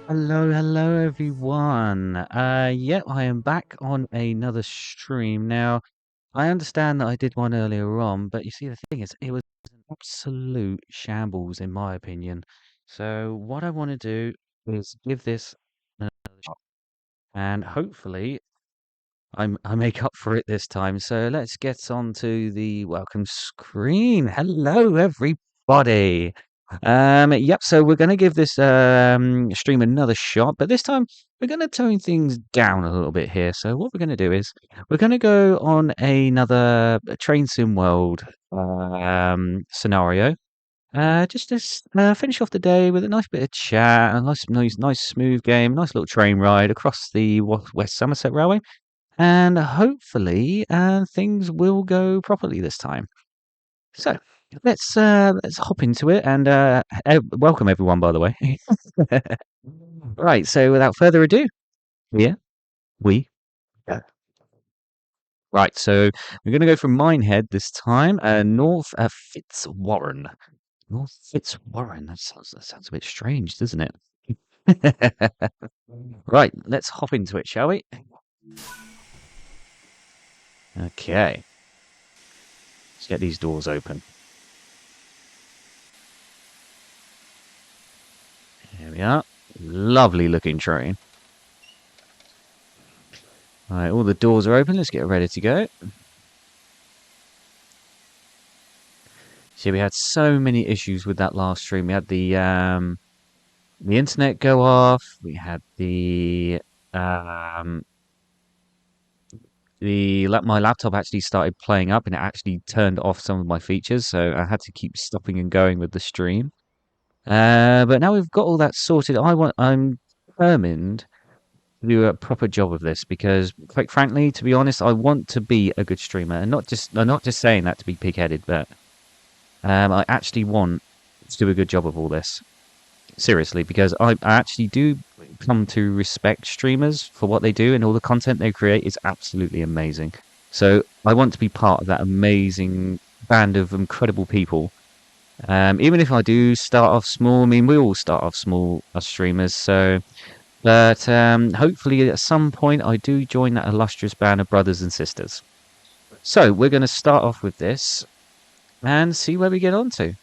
Hello everyone. Yep, I am back on another stream. Now, I understand that I did one earlier on, but you see, the thing is, it was an absolute shambles in my opinion. So what I want to do is give this another shot, and hopefully I make up for it this time. So let's get on to the welcome screen. Hello, everybody. Yep. So we're going to give this stream another shot, but this time we're going to tone things down a little bit here. So what we're going to do is we're going to go on another Train Sim World scenario. Just to finish off the day with a nice bit of chat, a nice smooth game, nice little train ride across the West Somerset Railway. And hopefully, things will go properly this time. So let's hop into it and welcome everyone, by the way. Right. So without further ado, yeah, we go. Right. So we're going to go from Minehead this time, North Fitzwarren. North Fitzwarren. That sounds a bit strange, doesn't it? Right. Let's hop into it, shall we? Okay. Let's get these doors open. There we are. Lovely looking train. All right, all the doors are open. Let's get ready to go. See, we had so many issues with that last stream. We had the internet go off. We had um, my laptop actually started playing up, and it actually turned off some of my features. So I had to keep stopping and going with the stream. But now we've got all that sorted. I'm determined do a proper job of this because, quite frankly, to be honest, I want to be a good streamer, and I'm not just saying that to be pig-headed, but I actually want to do a good job of all this. Seriously, because I actually do come to respect streamers for what they do, and all the content they create is absolutely amazing. So I want to be part of that amazing band of incredible people. Even if I do start off small, I mean, we all start off small as streamers, so but hopefully at some point I do join that illustrious band of brothers and sisters. So we're going to start off with this and see where we get on to.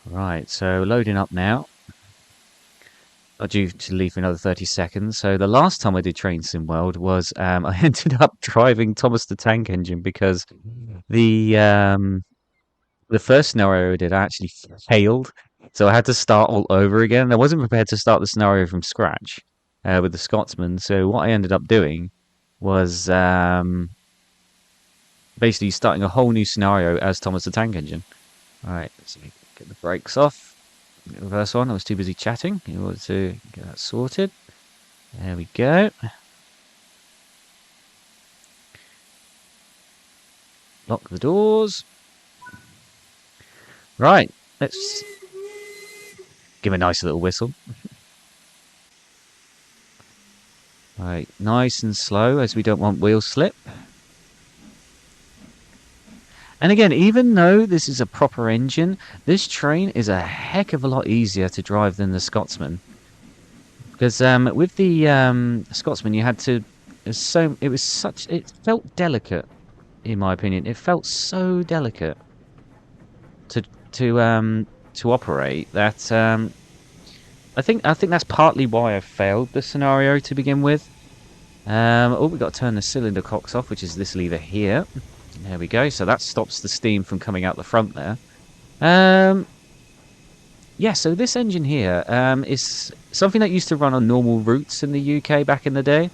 Right, so loading up now. Not due to leave for another 30 seconds. So the last time I did Train Sim World was I ended up driving Thomas the Tank Engine because the um, the first scenario I did actually failed. So I had to start all over again. I wasn't prepared to start the scenario from scratch with the Scotsman. So what I ended up doing was basically starting a whole new scenario as Thomas the Tank Engine. All right, let's get the brakes off. Reverse on. I was too busy chatting in order to get that sorted. There we go. Lock the doors. Right, let's give a nice little whistle. Right, nice and slow as we don't want wheel slip. And again, even though this is a proper engine, this train is a heck of a lot easier to drive than the Scotsman. Because with the Scotsman, you had to. It felt delicate, in my opinion. It felt so delicate to to operate that I think that's partly why I failed the scenario to begin with. Oh, we've got to turn the cylinder cocks off, which is this lever here. There we go. So that stops the steam from coming out the front there. Yeah, so this engine here is something that used to run on normal routes in the UK back in the day,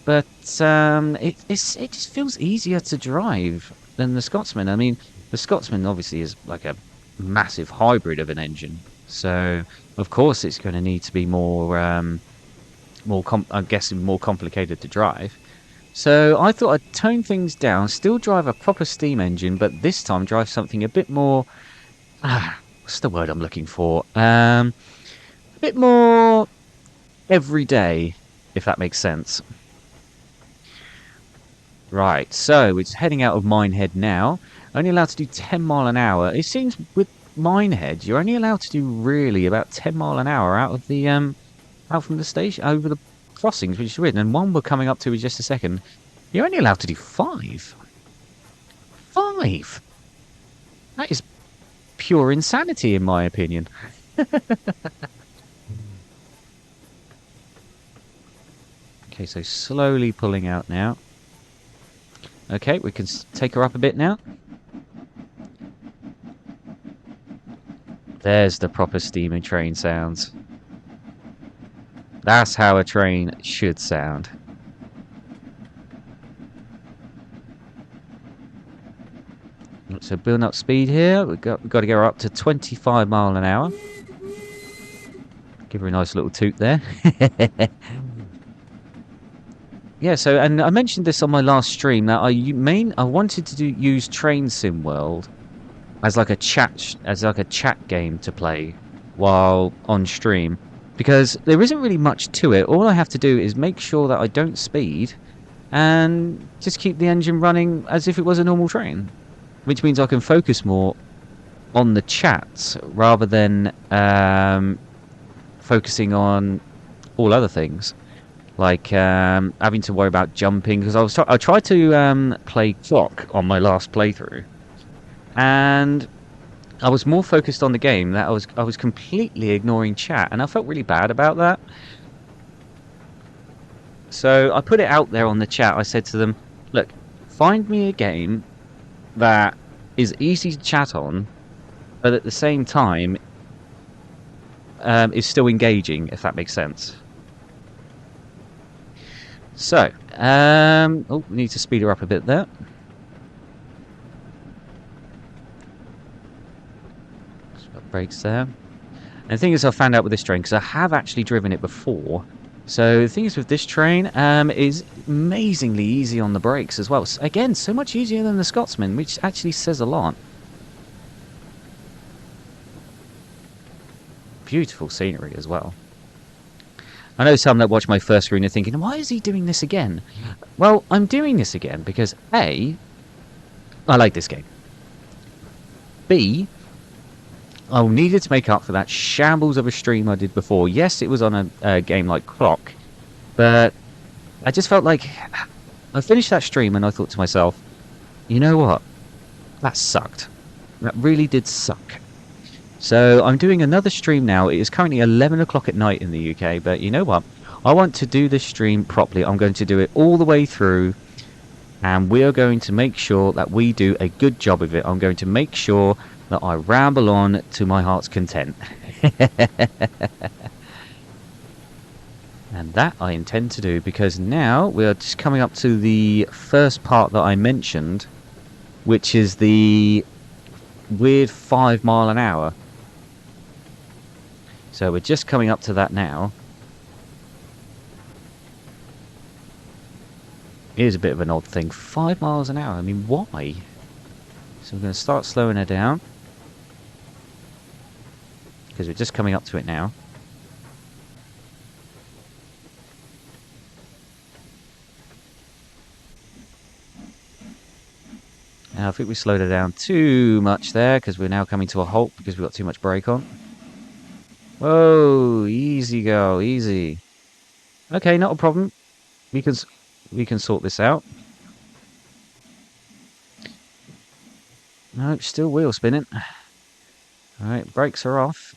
but it just feels easier to drive than the Scotsman. I mean, the Scotsman obviously is like a massive hybrid of an engine, so of course it's going to need to be I'm guessing more complicated to drive. So I thought I'd tone things down, still drive a proper steam engine, but this time drive something a bit more. What's the word I'm looking for? A bit more everyday, if that makes sense. Right, so it's heading out of Minehead now. Only allowed to do 10 mile an hour. It seems with Minehead, you're only allowed to do really about 10 mile an hour out of the out from the station over the crossings, which is weird. And one we're coming up to in just a second. You're only allowed to do 5. 5. That is pure insanity, in my opinion. Okay, so slowly pulling out now. Okay, we can take her up a bit now. There's the proper steaming train sounds. That's how a train should sound. So building up speed here. We've got to get her up to 25 mile an hour. Give her a nice little toot there. Yeah, so, and I mentioned this on my last stream, that I wanted to use Train Sim World as like a chat game to play while on stream, because there isn't really much to it. All I have to do is make sure that I don't speed and just keep the engine running as if it was a normal train, which means I can focus more on the chats rather than focusing on all other things, like having to worry about jumping. Because I tried to play Clock on my last playthrough, and I was more focused on the game that I was completely ignoring chat, and I felt really bad about that. So I put it out there on the chat. I said to them, look, find me a game that is easy to chat on, but at the same time is still engaging, if that makes sense. So, oh, we need to speed her up a bit there. Brakes there. And the thing is, I found out with this train, because I have actually driven it before. So the thing is with this train, is amazingly easy on the brakes as well. Again, so much easier than the Scotsman, which actually says a lot. Beautiful scenery as well. I know some that watch my first screen are thinking, why is he doing this again? Well, I'm doing this again because A, I like this game. B, I needed to make up for that shambles of a stream I did before. Yes, it was on a game like Clock, but I just felt like I finished that stream and I thought to myself, you know what? That sucked. That really did suck. So I'm doing another stream now. It is currently 11 o'clock at night in the UK, but you know what? I want to do this stream properly. I'm going to do it all the way through, and we are going to make sure that we do a good job of it. I'm going to make sure that I ramble on to my heart's content. And that I intend to do, because now we are just coming up to the first part that I mentioned, which is the weird 5 mile an hour. So we're just coming up to that now. Here's a bit of an odd thing. 5 miles an hour. I mean, why? So we're going to start slowing her down, because we're just coming up to it now. Now, I think we slowed her down too much there, because we're now coming to a halt because we've got too much brake on. Whoa, easy girl, easy. Okay, not a problem. We can sort this out. No, still wheel spinning. Alright, brakes are off.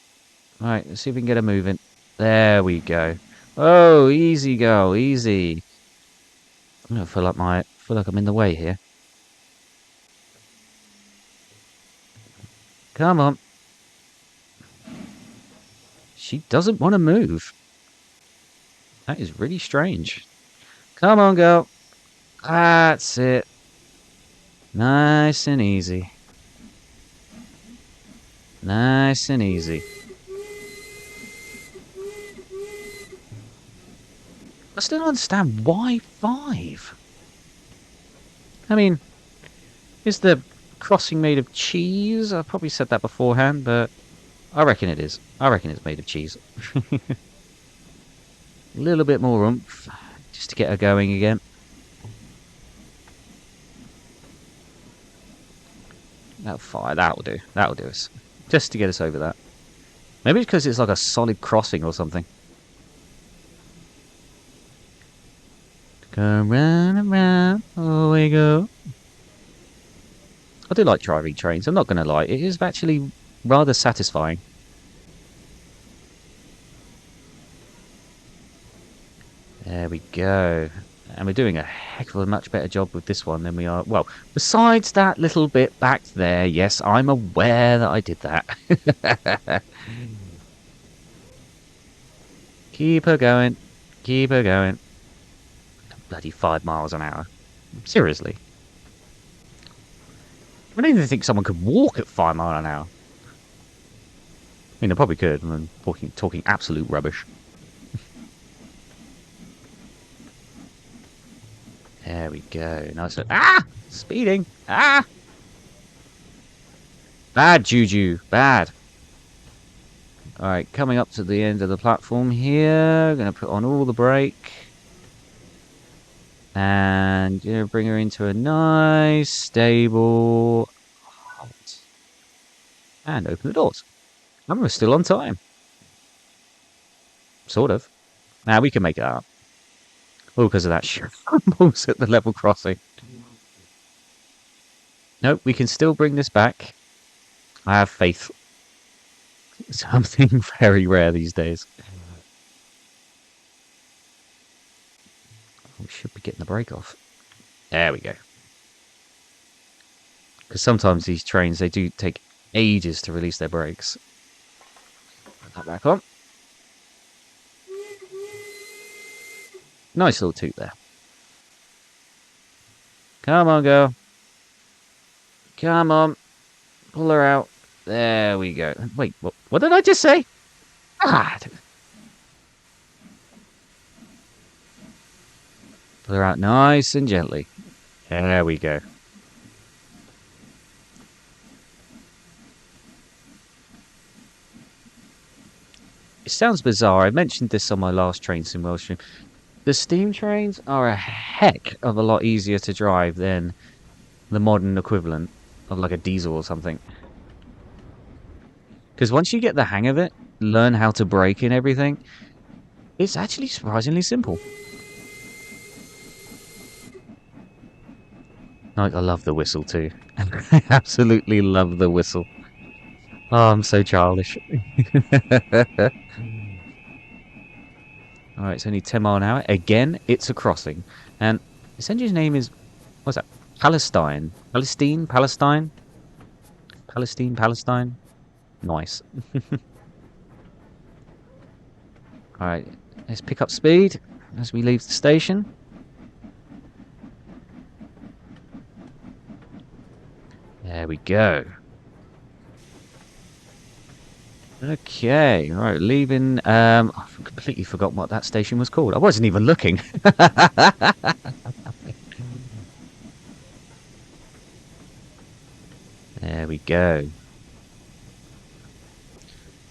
Alright, let's see if we can get her moving. There we go. Oh, easy girl, easy. I'm gonna feel like I'm in the way here. Come on. She doesn't want to move. That is really strange. Come on, girl. That's it. Nice and easy. Nice and easy. I still don't understand why 5. I mean, is the crossing made of cheese? I probably said that beforehand, but I reckon it is. I reckon it's made of cheese. A little bit more oomph, just to get her going again. That'll fire. That'll do. That'll do us. just to get us over that. Maybe it's because it's like a solid crossing or something. Go round and round, away we go. I do like driving trains, I'm not going to lie. It is actually rather satisfying. There we go. And we're doing a heck of a much better job with this one than we are... Well, besides that little bit back there, yes, I'm aware that I did that. Keep her going. Keep her going. Bloody 5 miles an hour. Seriously. I don't even think someone could walk at 5 miles an hour. I mean, they probably could. I'm talking absolute rubbish. There we go. Nice. Ah! Speeding. Ah! Bad juju. Bad. Alright, coming up to the end of the platform here. Going to put on all the brake. And bring her into a nice, stable halt. And open the doors. And we're still on time. Sort of. Now we can make it up. All because of that shambles at the level crossing. Nope, we can still bring this back. I have faith. Something very rare these days. We should be getting the brake off. There we go. Because sometimes these trains, they do take ages to release their brakes. Put that back on. Nice little toot there. Come on, girl. Come on. Pull her out. There we go. Wait, what did I just say? Ah! Pull her out nice and gently. There we go. It sounds bizarre. I mentioned this on my last Train Sim World stream. The steam trains are a heck of a lot easier to drive than the modern equivalent of like a diesel or something. Because once you get the hang of it, learn how to brake and everything, it's actually surprisingly simple. Like, I love the whistle too. I absolutely love the whistle. Oh, I'm so childish. Alright, it's only 10 miles an hour. Again, it's a crossing. And this engine's name is... What's that? Palestine. Palestine? Palestine? Palestine? Palestine? Nice. Alright, let's pick up speed as we leave the station. There we go. Okay, right, leaving. I've completely forgotten what that station was called. I wasn't even looking. There we go.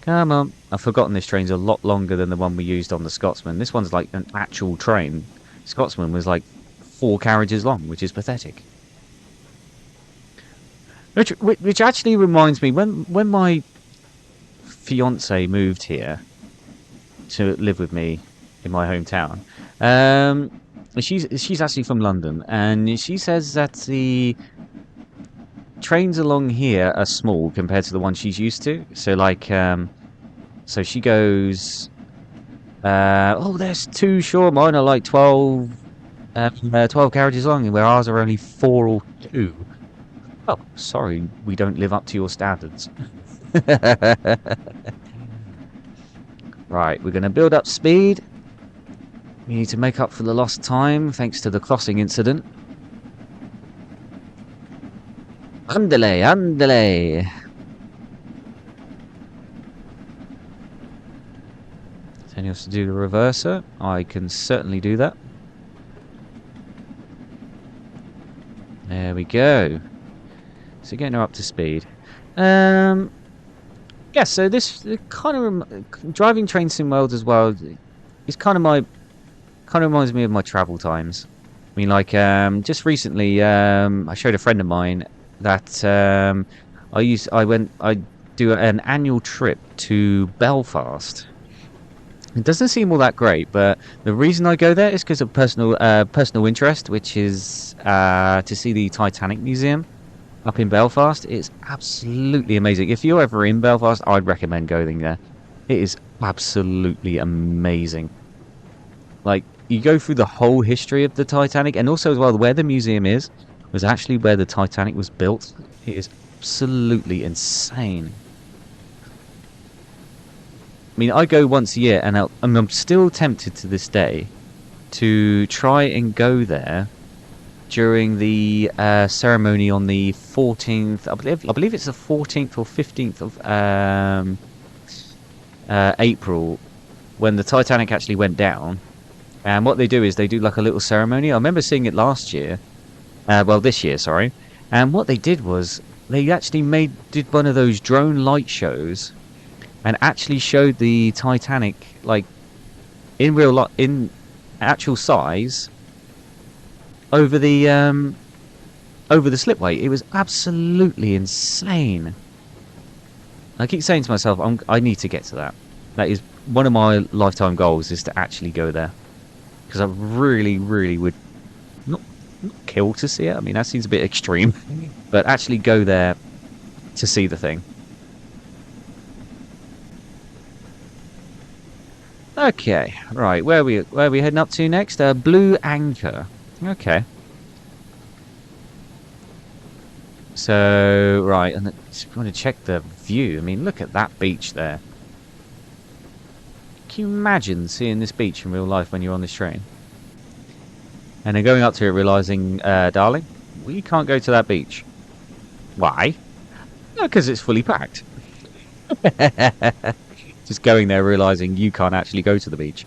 Come on. I've forgotten this train's a lot longer than the one we used on the Scotsman. This one's like an actual train. Scotsman was like 4 carriages long, which is pathetic. Which actually reminds me, when my fiance moved here to live with me in my hometown, she's actually from London, and she says that the trains along here are small compared to the one she's used to. So like, so she goes, oh, there's 2, sure, mine are like 12 carriages long, where ours are only 4 or 2. Oh, sorry, we don't live up to your standards. Right, we're going to build up speed. We need to make up for the lost time thanks to the crossing incident. Andale, andale. Anything else to do the reverser? I can certainly do that. There we go. So getting her up to speed. Yeah, so this kind of driving Train Sim World as well is kind of reminds me of my travel times. I mean, like just recently, I showed a friend of mine that I did do an annual trip to Belfast. It doesn't seem all that great, but the reason I go there is because of personal interest, which is to see the Titanic Museum up in Belfast. It's absolutely amazing. If you're ever in Belfast, I'd recommend going there. It is absolutely amazing. Like, you go through the whole history of the Titanic, and also as well where the museum is was actually where the Titanic was built. It is absolutely insane. I mean, I go once a year, and I'm still tempted to this day to try and go there during the ceremony on the 14th. I believe it's the 14th or 15th of April, when the Titanic actually went down. And what they do is they do like a little ceremony. I remember seeing it last year. Well, this year, sorry. And what they did was they actually did one of those drone light shows, and actually showed the Titanic like in actual size over the slipway. It was absolutely insane. I keep saying to myself, I need to get to that. That is one of my lifetime goals, is to actually go there, because I really, really would not kill to see it. I mean, that seems a bit extreme, but actually go there to see the thing. Okay, right. Where are we heading up to next? Blue Anchor. Okay. So right, and just want to check the view. I mean, look at that beach there. Can you imagine seeing this beach in real life when you're on this train? And then going up to it, realizing, darling, we can't go to that beach. Why? No, because it's fully packed. Just going there, realizing you can't actually go to the beach.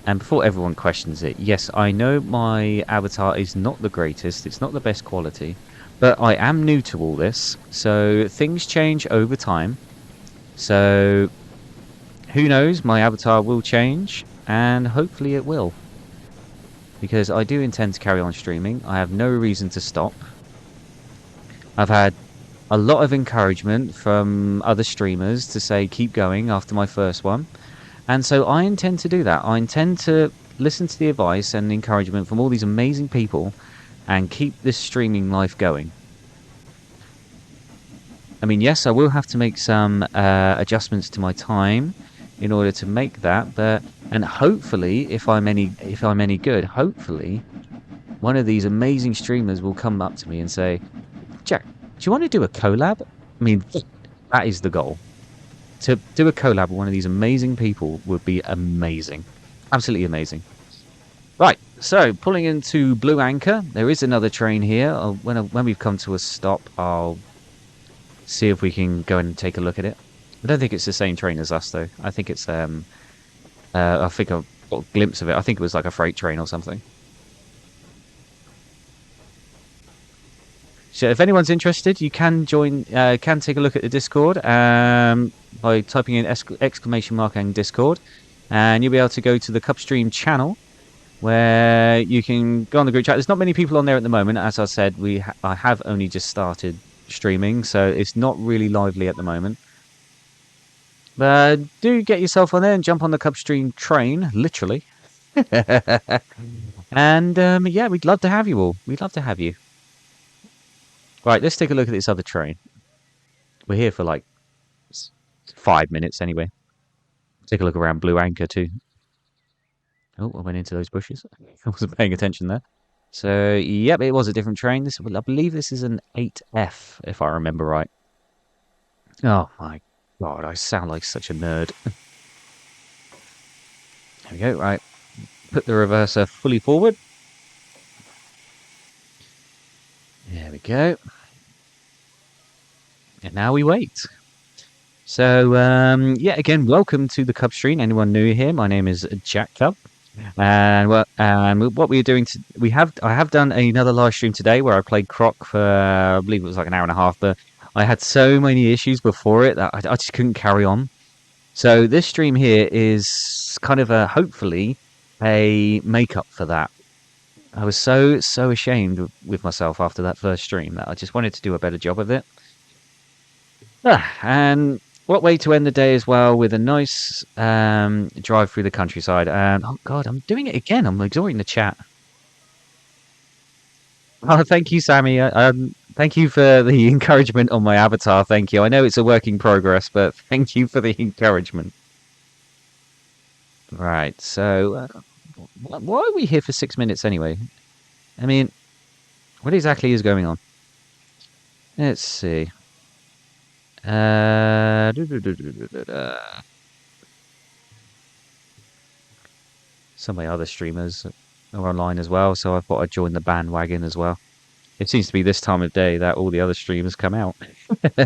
And before everyone questions it, yes, I know my avatar is not the greatest, it's not the best quality, but I am new to all this, so things change over time. So who knows, my avatar will change, and hopefully it will. Because I do intend to carry on streaming. I have no reason to stop. I've had a lot of encouragement from other streamers to say keep going after my first one. And so I intend to do that. I intend to listen to the advice and encouragement from all these amazing people and keep this streaming life going. I mean, yes, I will have to make some adjustments to my time in order to make that, and hopefully, if I'm any good, hopefully one of these amazing streamers will come up to me and say, Jack, do you want to do a collab? I mean, that is the goal. To do a collab with one of these amazing people would be amazing. Absolutely amazing. Right, so pulling into Blue Anchor, there is another train here. When we've come to a stop, I'll see if we can go and take a look at it. I don't think it's the same train as us, though. I think it's, I think I've got a glimpse of it. I think it was like a freight train or something. So if anyone's interested, you can join, can take a look at the Discord by typing in exclamation mark and Discord, and you'll be able to go to the Cupstream channel, where you can go on the group chat. There's not many people on there at the moment. As I said, I have only just started streaming, so it's not really lively at the moment. But do get yourself on there and jump on the Cupstream train, literally. And yeah, we'd love to have you all. We'd love to have you. Right, let's take a look at this other train. We're here for like 5 minutes anyway. Take a look around Blue Anchor too. Oh, I went into those bushes. I wasn't paying attention there. So, yep, it was a different train. I believe this is an 8F, if I remember right. Oh my God, I sound like such a nerd. There we go, right. Put the reverser fully forward. There we go. And now we wait. So, yeah, again, welcome to the Cub Stream. Anyone new here? My name is Jack Cub. And what we're doing, I have done another live stream today where I played Croc for, I believe it was like an hour and a half, but I had so many issues before it that I just couldn't carry on. So this stream here is kind of hopefully a make-up for that. I was so ashamed with myself after that first stream that I just wanted to do a better job of it. And what way to end the day as well with a nice drive through the countryside. And oh god, I'm doing it again. I'm ignoring the chat. Oh, thank you, Sammy. Thank you for the encouragement on my avatar. Thank you. I know it's a work in progress, but thank you for the encouragement. Right. So, why are we here for 6 minutes anyway? I mean, what exactly is going on? Let's see. Some of my other streamers are online as well, so I thought I'd join the bandwagon as well. It seems to be this time of day that all the other streamers come out.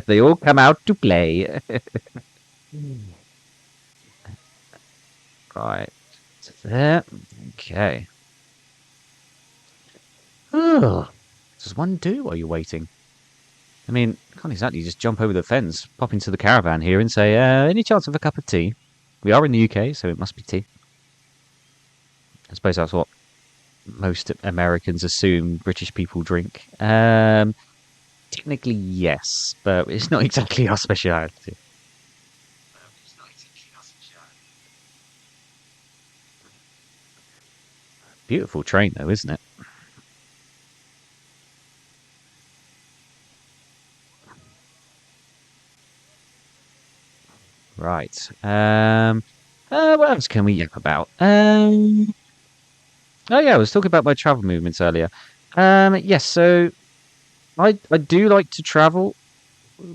They all come out to play. Right. So there. Okay. Oh, what does one do while you're waiting? I mean, can't exactly just jump over the fence, pop into the caravan here and say, any chance of a cup of tea? We are in the UK, so it must be tea. I suppose that's what most Americans assume British people drink. Technically, yes, but it's not exactly our speciality. Beautiful train, though, isn't it? Right. What else can we yap about? Oh yeah, I was talking about my travel movements earlier. Yes, so I do like to travel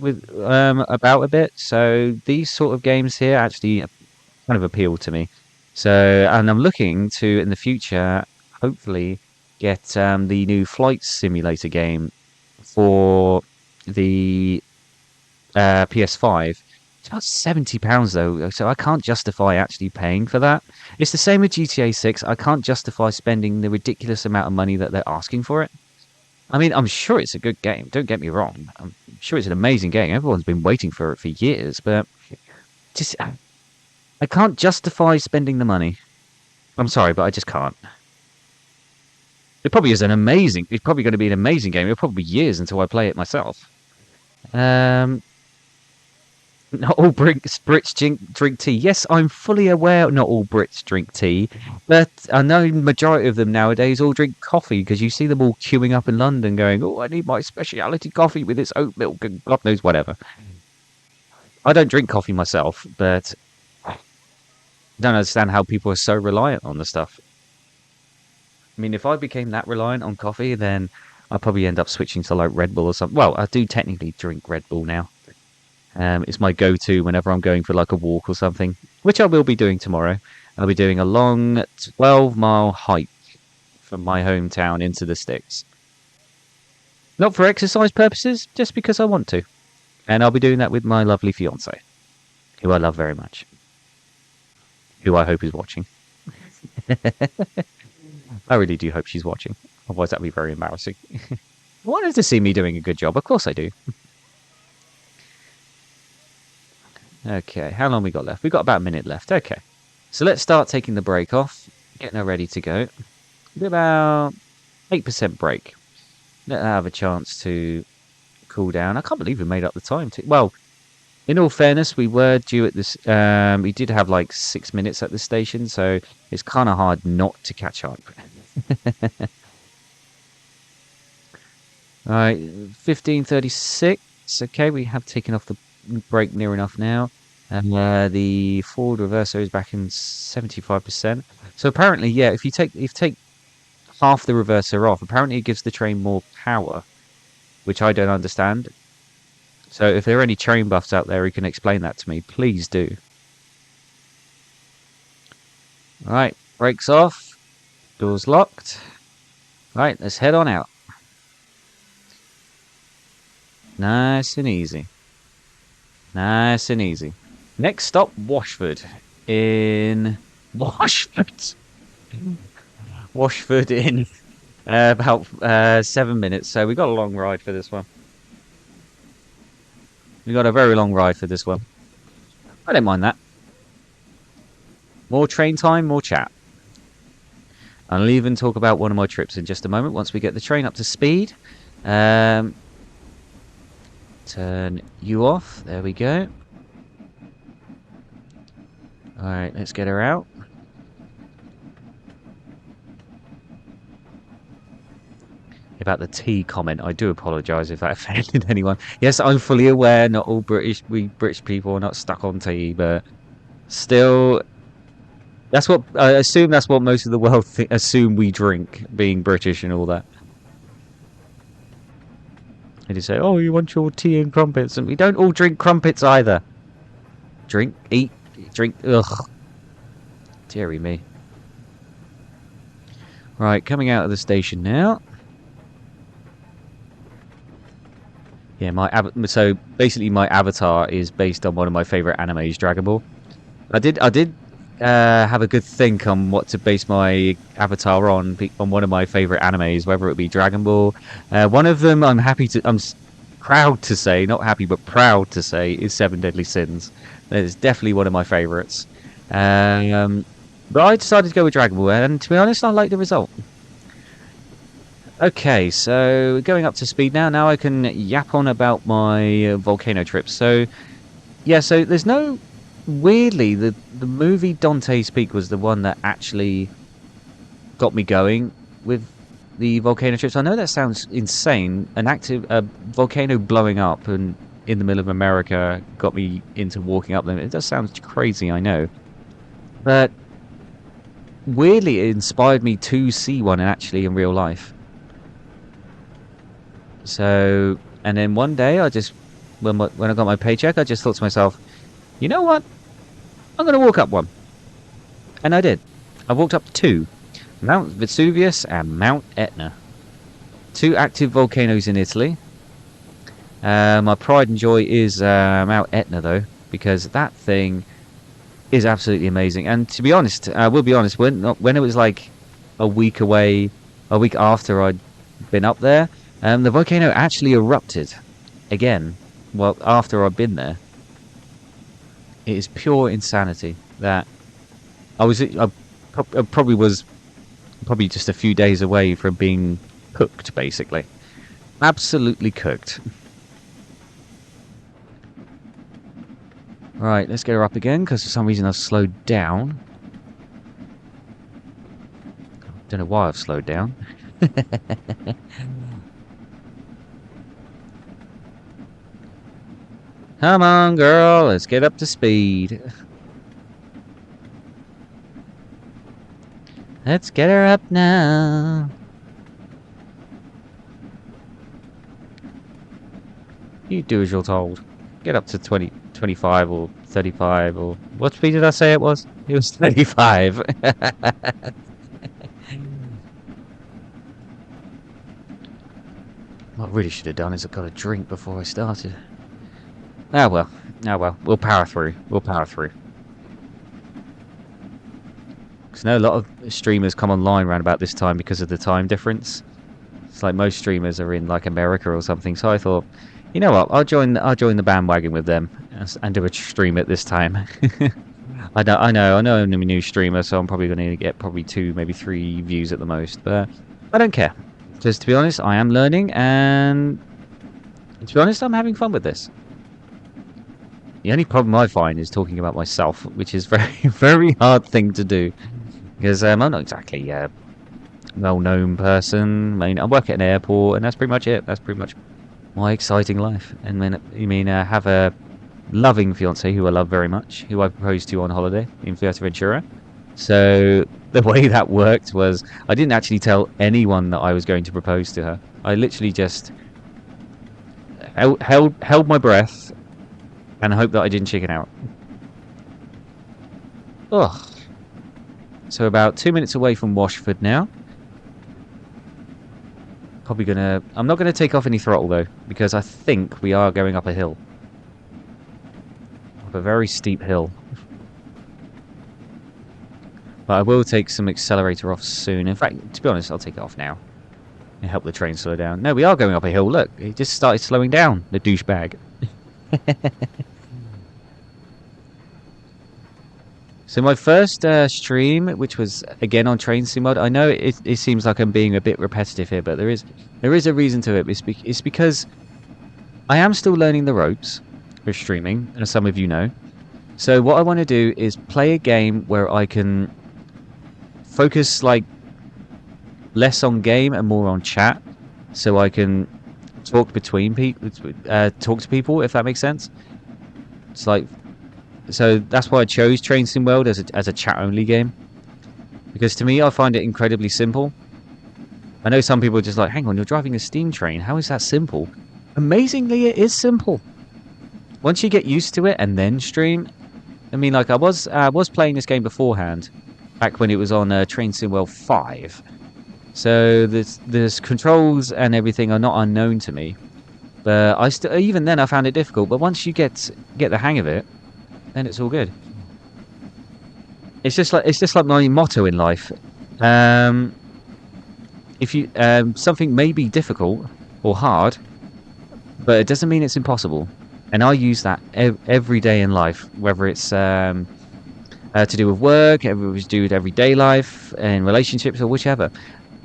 with about a bit. So these sort of games here actually kind of appeal to me. So, and I'm looking to in the future hopefully get the new flight simulator game for the PS5. It's about £70 though, so I can't justify actually paying for that. It's the same with GTA 6. I can't justify spending the ridiculous amount of money that they're asking for it. I mean, I'm sure it's a good game. Don't get me wrong. I'm sure it's an amazing game. Everyone's been waiting for it for years, but just I can't justify spending the money. I'm sorry, but I just can't. It probably is an amazing. It's probably going to be an amazing game. It'll probably be years until I play it myself. Um, Not all Brits drink tea. Yes, I'm fully aware not all Brits drink tea, but I know the majority of them nowadays all drink coffee because you see them all queuing up in London going, oh, I need my speciality coffee with its oat milk and God knows whatever. I don't drink coffee myself, but I don't understand how people are so reliant on the stuff. I mean, if I became that reliant on coffee, then I'd probably end up switching to like Red Bull or something. Well, I do technically drink Red Bull now. It's my go-to whenever I'm going for like a walk or something, which I will be doing tomorrow. I'll be doing a long 12-mile hike from my hometown into the sticks. Not for exercise purposes, just because I want to. And I'll be doing that with my lovely fiance, who I love very much, who I hope is watching. I really do hope she's watching. Otherwise, that'd be very embarrassing. Wanted to see me doing a good job. Of course I do. Okay, how long we got left? We've got about a minute left. Okay. So let's start taking the brake off. Getting her ready to go. Do about 8% brake. Let her have a chance to cool down. I can't believe we made up the time. Well, in all fairness, we were due at this. We did have like 6 minutes at the station, so it's kind of hard not to catch up. All right, 15:36. Okay, we have taken off the brake near enough now. And the forward reverser is back in 75%. So apparently, yeah, if you take half the reverser off, apparently it gives the train more power, which I don't understand. So if there are any train buffs out there who can explain that to me, please do. Right, brakes off, doors locked. Right, let's head on out. Nice and easy. Nice and easy. Next stop, Washford. In Washford. Washford in about 7 minutes. So we got a long ride for this one. We got a very long ride for this one. I don't mind that. More train time, more chat. I'll even talk about one of my trips in just a moment once we get the train up to speed. Um, turn you off. There we go. Alright, let's get her out. About the tea comment, I do apologise if that offended anyone. Yes, I'm fully aware not all British people are not stuck on tea, but still, that's what I assume. That's what most of the world assume we drink, being British and all that. They just say, "Oh, you want your tea and crumpets," and we don't all drink crumpets either. Drink, eat, drink. Ugh, dearie me. Right, coming out of the station now. Yeah, so basically my avatar is based on one of my favorite animes, Dragon Ball. I did have a good think on what to base my avatar on one of my favorite animes, whether it be Dragon Ball. One of them I'm proud to say, not happy but proud to say, is Seven Deadly Sins. That is definitely one of my favorites. But I decided to go with Dragon Ball, and to be honest, I like the result. Okay, so going up to speed now. Now I can yap on about my volcano trip. So, yeah, so there's no... Weirdly, the movie Dante's Peak was the one that actually got me going with the volcano trips. I know that sounds insane. An active volcano blowing up and in the middle of America got me into walking up them. It does sound crazy, I know. But weirdly, it inspired me to see one actually in real life. So, and then one day I just, when I got my paycheck, I just thought to myself, you know what? I'm going to walk up one. And I did. I walked up two. Mount Vesuvius and Mount Etna. Two active volcanoes in Italy. My pride and joy is Mount Etna, though, because that thing is absolutely amazing. And to be honest, I will be honest, when it was like a week away, a week after I'd been up there, the volcano actually erupted again. Well, after I'd been there. It is pure insanity that I probably was just a few days away from being cooked, basically. Absolutely cooked. Right, let's get her up again, because for some reason I've slowed down. Don't know why I've slowed down. Come on, girl, let's get up to speed. Let's get her up now. You do as you're told. Get up to 20, 25 or 35 or... What speed did I say it was? It was 35. What I really should have done is I got a drink before I started. Ah well, we'll power through. We'll power through. Because I know a lot of streamers come online around about this time because of the time difference. It's like most streamers are in like America or something. So I thought, you know what? I'll join the bandwagon with them and do a stream at this time. I know I'm a new streamer, so I'm probably going to get probably 2, maybe 3 views at the most. But I don't care. Because to be honest, I am learning, and to be honest, I'm having fun with this. The only problem I find is talking about myself, which is very hard thing to do. Because I'm not exactly a well-known person. I mean, I work at an airport, and that's pretty much it. That's pretty much my exciting life. And then, I have a loving fiance who I love very much, who I proposed to on holiday in Fuerteventura. So the way that worked was I didn't actually tell anyone that I was going to propose to her. I literally just held my breath and hope that I didn't chicken out. Ugh. So about 2 minutes away from Washford now. I'm not gonna take off any throttle though, because I think we are going up a hill. Up a very steep hill. But I will take some accelerator off soon. In fact, to be honest, I'll take it off now. And help the train slow down. No, we are going up a hill. Look, it just started slowing down, the douchebag. So my first stream, which was again on Train Sim Mod, I know it seems like I'm being a bit repetitive here, but there is a reason to it. It's because I am still learning the ropes with streaming, as some of you know. So what I want to do is play a game where I can focus like less on game and more on chat, so I can talk between people, talk to people, if that makes sense. It's like, so that's why I chose Train Sim World as a chat only game, because to me I find it incredibly simple. I know some people are just like, hang on, you're driving a steam train. How is that simple? Amazingly, it is simple. Once you get used to it and then stream. I mean, like I was playing this game beforehand, back when it was on Train Sim World 5. So there's controls and everything are not unknown to me. But even then I found it difficult. But once you get the hang of it, then it's all good. It's just like my motto in life. If you something may be difficult or hard, but it doesn't mean it's impossible. And I use that every day in life, whether it's to do with work, whether it's to do with everyday life, and relationships, or whichever.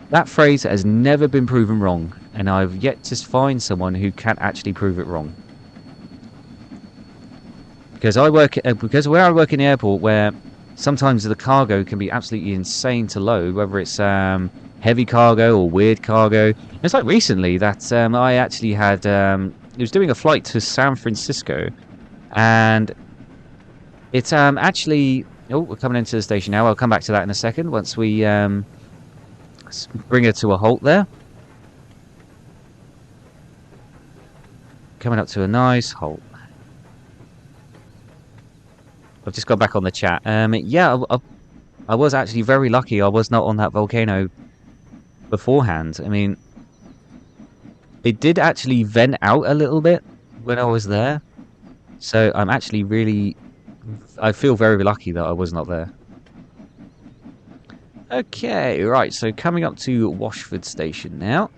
That phrase has never been proven wrong, and I've yet to find someone who can actually prove it wrong. Because where I work in the airport, where sometimes the cargo can be absolutely insane to load, whether it's heavy cargo or weird cargo. It's like recently that I actually had I was doing a flight to San Francisco, and it's actually, oh, we're coming into the station now. I'll come back to that in a second once we bring her to a halt there. Coming up to a nice halt. I've just got back on the chat. Yeah, I was actually very lucky I was not on that volcano beforehand. I mean, it did actually vent out a little bit when I was there. So I'm actually I feel very lucky that I was not there. Okay, right, so coming up to Washford Station now.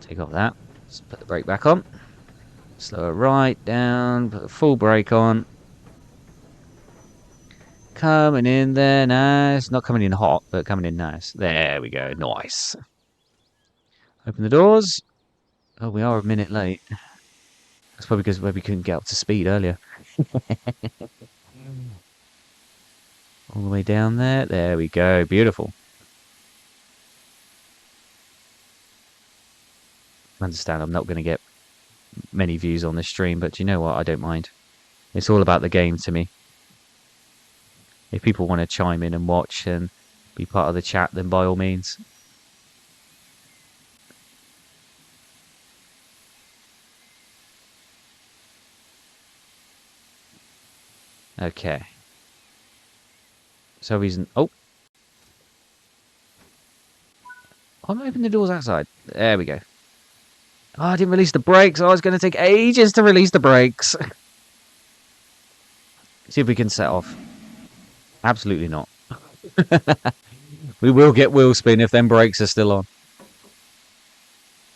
Take off that. Let's put the brake back on. Slow it right down, put the full brake on. Coming in there, nice. Not coming in hot, but coming in nice. There we go, nice. Open the doors. Oh, we are a minute late. That's probably because we couldn't get up to speed earlier. All the way down there. There we go. Beautiful. I understand I'm not going to get many views on this stream, but you know what? I don't mind. It's all about the game to me. If people want to chime in and watch and be part of the chat, then by all means. Okay. For some reason... Oh! I'm opening the doors outside. There we go. Oh, I didn't release the brakes. Oh, it's going to take ages to release the brakes. See if we can set off. Absolutely not. We will get wheel spin if them brakes are still on.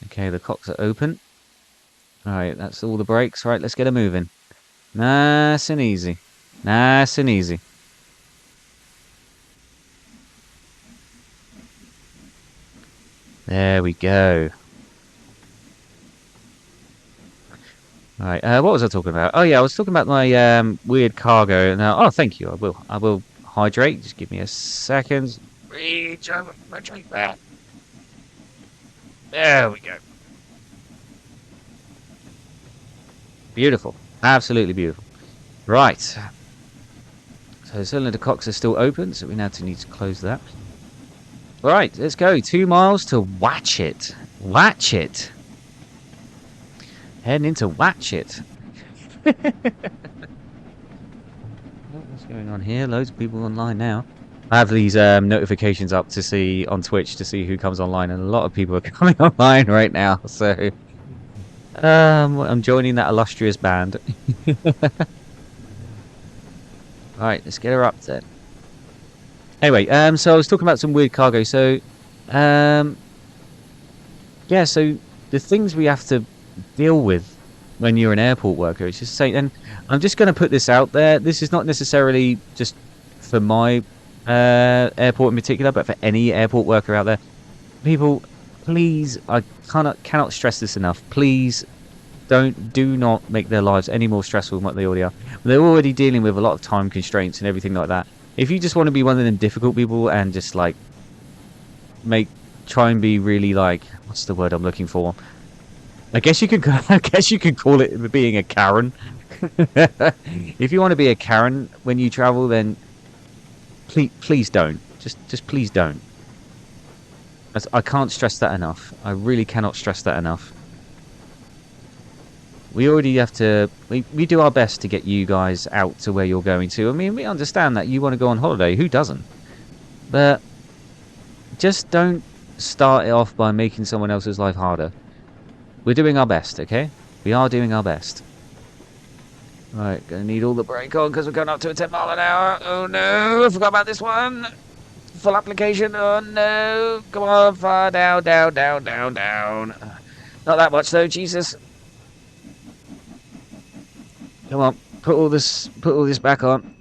Okay, the cocks are open. Alright, that's all the brakes. Right, let's get them moving. Nice and easy. Nice and easy. There we go. Alright, what was I talking about? Oh yeah, I was talking about my weird cargo. Now, oh, thank you. I will hydrate. Just give me a second. Reach over my drink back. There we go. Beautiful. Absolutely beautiful. Right. So the cylinder cocks are still open, so we now need to close that. Right, let's go. 2 miles to Watchet. Watchet. Heading into Watchet. What's going on here? Loads of people online now. I have these notifications up to see on Twitch to see who comes online, and a lot of people are coming online right now. So I'm joining that illustrious band. Right, let's get her up then. Anyway, so I was talking about some weird cargo. So, yeah, so the things we have to deal with when you're an airport worker. It's just saying, and I'm just going to put this out there. This is not necessarily just for my airport in particular, but for any airport worker out there. People, please, I cannot stress this enough. Please do not make their lives any more stressful than what they already are. They're already dealing with a lot of time constraints and everything like that. If you just want to be one of them difficult people and just like try and be really like, what's the word I'm looking for? I guess you could call it being a Karen. If you want to be a Karen when you travel, then please don't. Just please don't. I can't stress that enough. I really cannot stress that enough. We already have to... We do our best to get you guys out to where you're going to. I mean, we understand that you want to go on holiday. Who doesn't? But just don't start it off by making someone else's life harder. We're doing our best, okay? We are doing our best. Right, gonna need all the brake on because we're going up to a 10 mile an hour. Oh no, I forgot about this one. Full application. Oh no. Come on, far down, down, down, down, down. Not that much though, Jesus. Come on, put all this back on.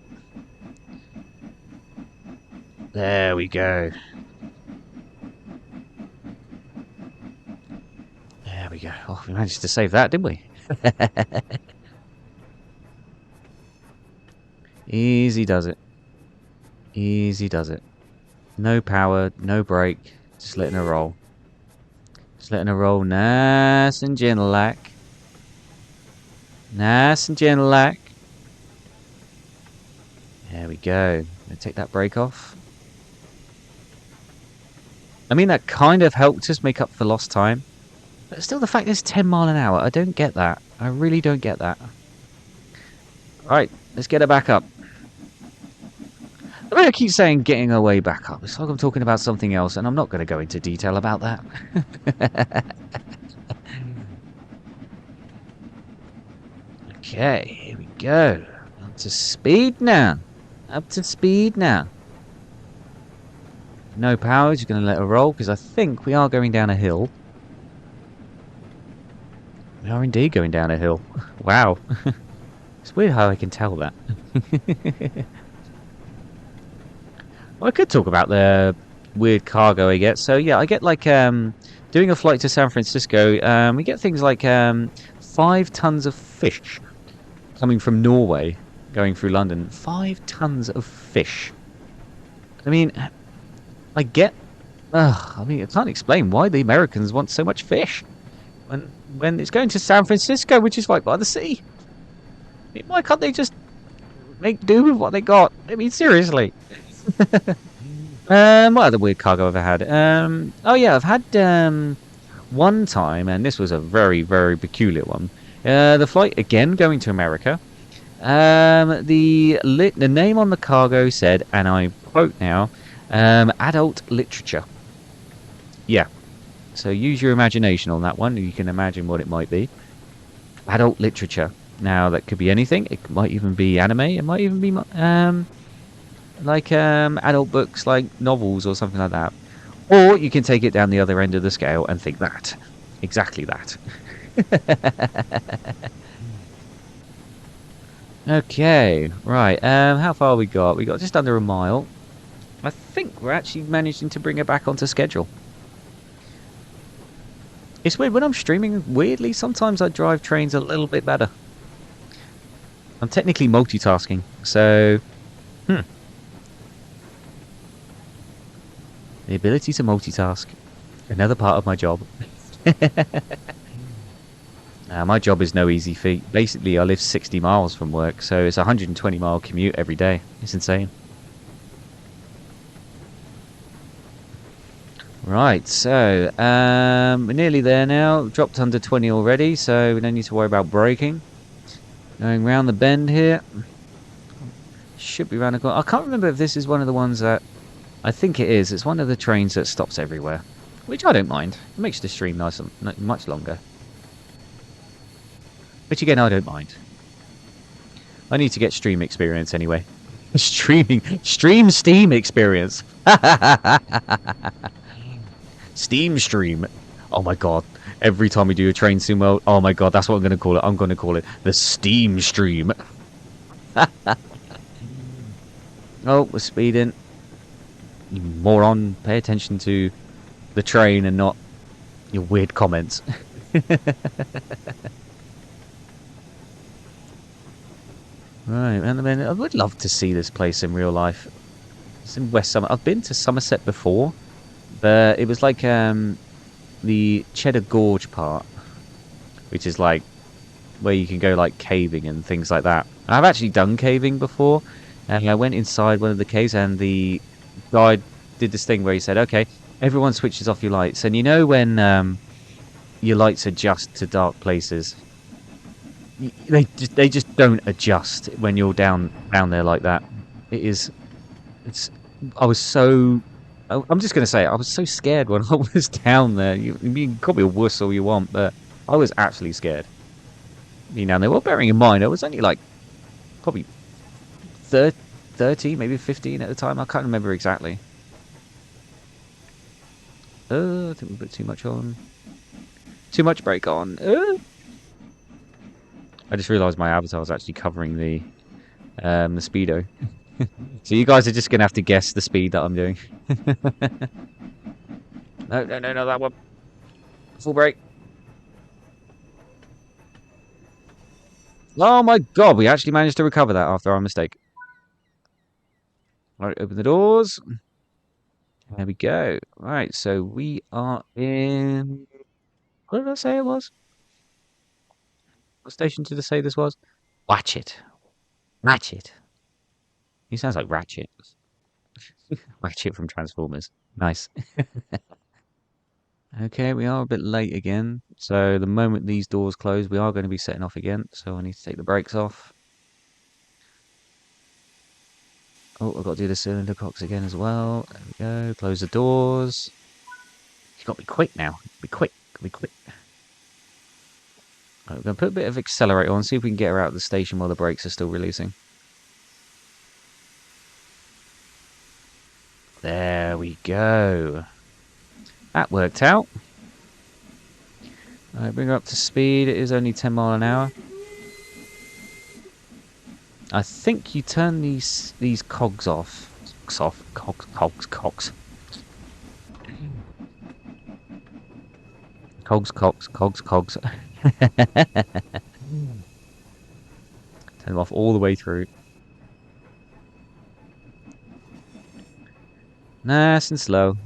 There we go. There we go. Oh, we managed to save that, didn't we? Easy does it. Easy does it. No power, no brake, just letting her roll. Just letting her roll nice and gentle like. Nice and gentle like. There we go. Gonna take that brake off. I mean, that kind of helped us make up for lost time. But still, the fact it's 10 mile an hour, I don't get that. I really don't get that. Right, let's get her back up. I keep saying getting her way back up. It's like I'm talking about something else, and I'm not going to go into detail about that. Okay, here we go. Up to speed now. Up to speed now. No power, just going to let her roll, because I think we are going down a hill. We are indeed going down a hill. Wow. It's weird how I can tell that. Well, I could talk about the weird cargo I get. So yeah, I get like doing a flight to San Francisco. We get things like 5 tons of fish coming from Norway, going through London. 5 tons of fish. I mean, I get. I mean, I can't explain why the Americans want so much fish when it's going to San Francisco, which is right by the sea. I mean, why can't they just make do with what they got? I mean, seriously. What other weird cargo have I had? Oh yeah, I've had one time, and this was a very, very peculiar one. The flight again going to America. The name on the cargo said, and I quote now, adult literature. Yeah. So use your imagination on that one. You can imagine what it might be. Adult literature. Now that could be anything. It might even be anime. It might even be like adult books, like novels or something like that. Or you can take it down the other end of the scale and think that. Exactly that. Okay, right. How far we got? We got just under a mile. I think we're actually managing to bring it back onto schedule. It's weird, when I'm streaming, weirdly, sometimes I drive trains a little bit better. I'm technically multitasking, so... The ability to multitask. Another part of my job. My job is no easy feat. Basically, I live 60 miles from work, so it's a 120-mile commute every day. It's insane. Right, so we're nearly there now. Dropped under 20 already, so we don't need to worry about braking. Going round the bend here. Should be round the corner. I can't remember if this is one of the ones that... I think it is. It's one of the trains that stops everywhere, which I don't mind. It makes the stream nice and much longer. Which again, I don't mind. I need to get stream experience anyway. Stream Steam experience. Steam stream. Oh my god. Every time we do a train sim world, oh my god, that's what I'm going to call it. I'm going to call it the Steam Stream. Oh, we're speeding. You moron, pay attention to the train and not your weird comments. Right, and I mean, I would love to see this place in real life. It's in West Somerset. I've been to Somerset before, but it was like the Cheddar Gorge part, which is like where you can go like caving and things like that. I've actually done caving before, and I went inside one of the caves, and the guide did this thing where he said, "Okay, everyone switches off your lights," and you know when your lights adjust to dark places. They just don't adjust when you're down there like that. It's I was so I'm just gonna say it, I was so scared when I was down there. You can call me a wuss all you want, but I was actually scared. Being down there. Well, bearing in mind I was only like probably 30, maybe 15 at the time. I can't remember exactly. I think we put too much on. Too much brake on. I just realised my avatar was actually covering the speedo. So you guys are just gonna have to guess the speed that I'm doing. No, that one. Full brake. Oh my god, we actually managed to recover that after our mistake. Alright, open the doors. There we go. Right, so we are in... What did I say it was? What station did I say this was? Ratchet. Ratchet. He sounds like Ratchet. Ratchet from Transformers. Nice. Okay, we are a bit late again. So the moment these doors close, we are going to be setting off again. So I need to take the brakes off. Oh, I've got to do the cylinder cocks again as well. There we go. Close the doors. You've got to be quick now. Be quick. Be quick. Right, we're going to put a bit of accelerator on, see if we can get her out of the station while the brakes are still releasing. There we go. That worked out. Right, bring her up to speed. It is only 10 miles an hour. I think you turn these cogs off. Cogs. Cogs. Turn them off all the way through. Nice and slow.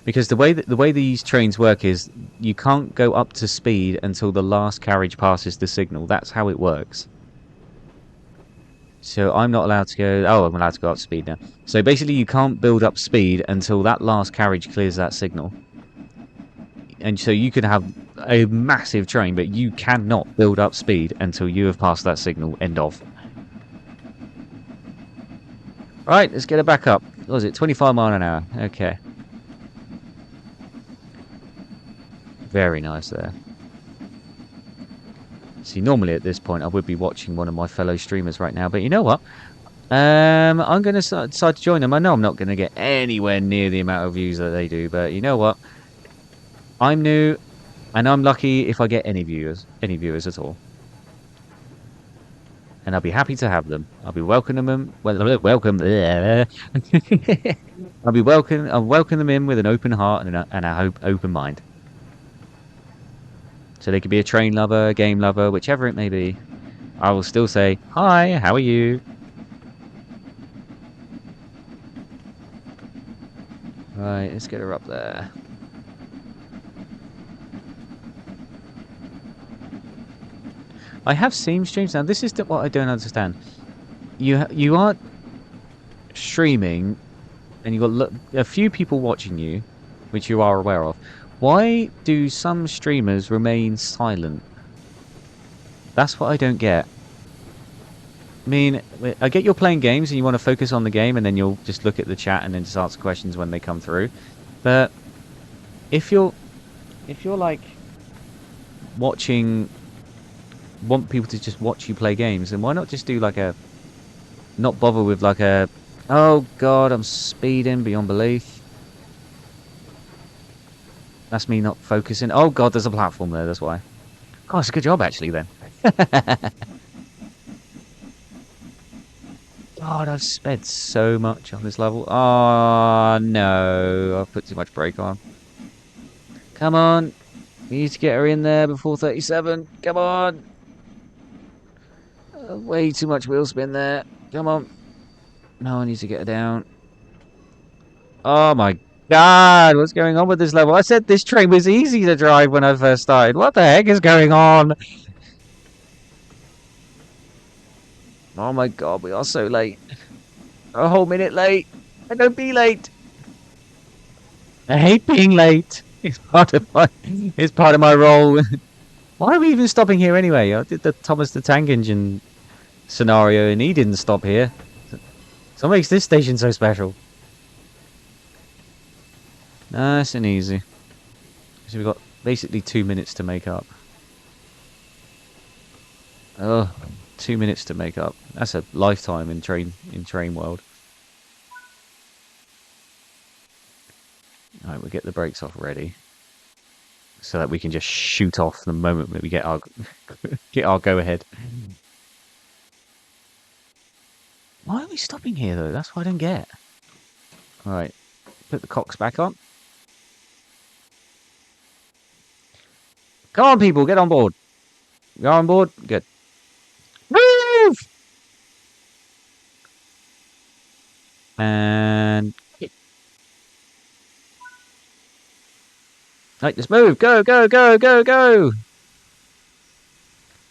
Because the way these trains work is you can't go up to speed until the last carriage passes the signal. That's how it works. So I'm not allowed to go... Oh, I'm allowed to go up to speed now. So basically you can't build up speed until that last carriage clears that signal. And so you can have a massive train, but you cannot build up speed until you have passed that signal. End of. Right, let's get it back up. What was it? 25 miles an hour. Okay. Very nice there. See, normally at this point I would be watching one of my fellow streamers right now, but you know what? I'm going to decide to join them. I know I'm not going to get anywhere near the amount of views that they do, but you know what? I'm new, and I'm lucky if I get any viewers at all. And I'll be happy to have them. I'll be welcoming them. I'll welcome them in with an open heart and a open mind. So they could be a train lover, a game lover, whichever it may be. I will still say, hi, how are you? Right, let's get her up there. I have seen streams. Now, this is what I don't understand. You are streaming, and you've got a few people watching you, which you are aware of. Why do some streamers remain silent? That's what I don't get. I mean, I get you're playing games and you want to focus on the game, and then you'll just look at the chat and then just answer questions when they come through. But if you're like want people to just watch you play games, then why not just do like not bother with like oh god, I'm speeding beyond belief. That's me not focusing. Oh god, there's a platform there, that's why. God, it's a good job actually then. God, I've sped so much on this level. Oh no, I've put too much brake on. Come on. We need to get her in there before 37. Come on. Way too much wheel spin there. Come on. No, I need to get her down. Oh my god, what's going on with this level? I said this train was easy to drive when I first started. What the heck is going on? Oh my god, we are so late. A whole minute late. I don't be late. I hate being late. It's part of my role. Why are we even stopping here anyway? I did the Thomas the Tank Engine scenario and he didn't stop here. So what makes this station so special? Nice and easy. So we've got basically 2 minutes to make up. Oh, 2 minutes to make up. That's a lifetime in train world. Alright, we'll get the brakes off ready. So that we can just shoot off the moment that we get our go ahead. Why are we stopping here though? That's what I don't get. Alright, put the cocks back on. Come on people, get on board. You're on board? Good. Move! And right, let's move. Go, go, go, go, go.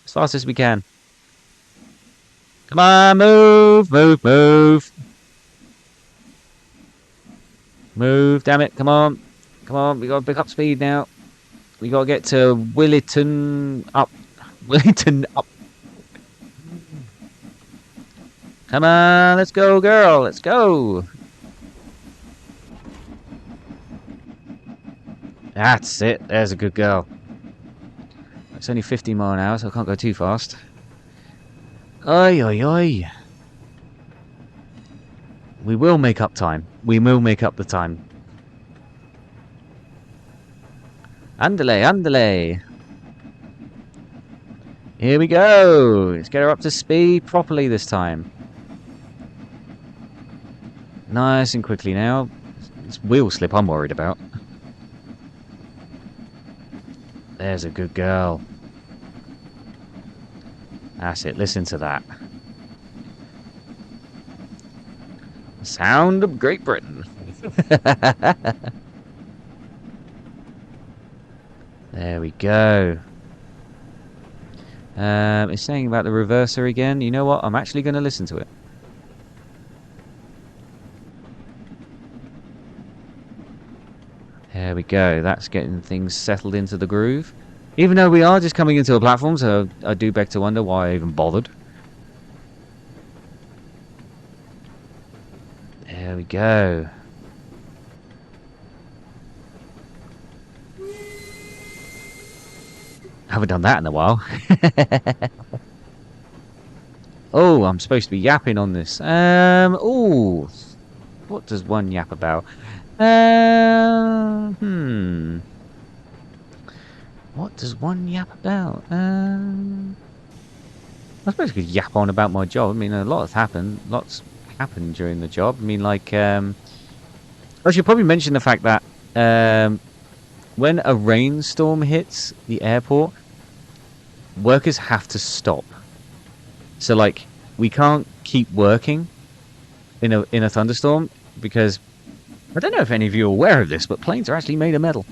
As fast as we can. Come on, move, move, move. Move, damn it, come on. Come on, we gotta pick up speed now. We gotta get to Williton up. Willington up. Come on, let's go, girl, let's go. That's it, there's a good girl. It's only 50 miles an hour, so I can't go too fast. Oi, oi, oi. We will make up time. We will make up the time. Andale, andale. Here we go. Let's get her up to speed properly this time. Nice and quickly now. It's wheel slip I'm worried about. There's a good girl. That's it, listen to that. Sound of Great Britain. There we go. It's saying about the reverser again. You know what? I'm actually going to listen to it. There we go. That's getting things settled into the groove. Even though we are just coming into a platform, so I do beg to wonder why I even bothered. There we go. Haven't done that in a while. Oh, I'm supposed to be yapping on this. Oh, what does one yap about? What does one yap about? I suppose I could yap on about my job. I mean, a lot has happened. Lots happened during the job. I mean, like, I should probably mention the fact that when a rainstorm hits the airport, workers have to stop. So, like, we can't keep working in a thunderstorm because I don't know if any of you are aware of this, but planes are actually made of metal.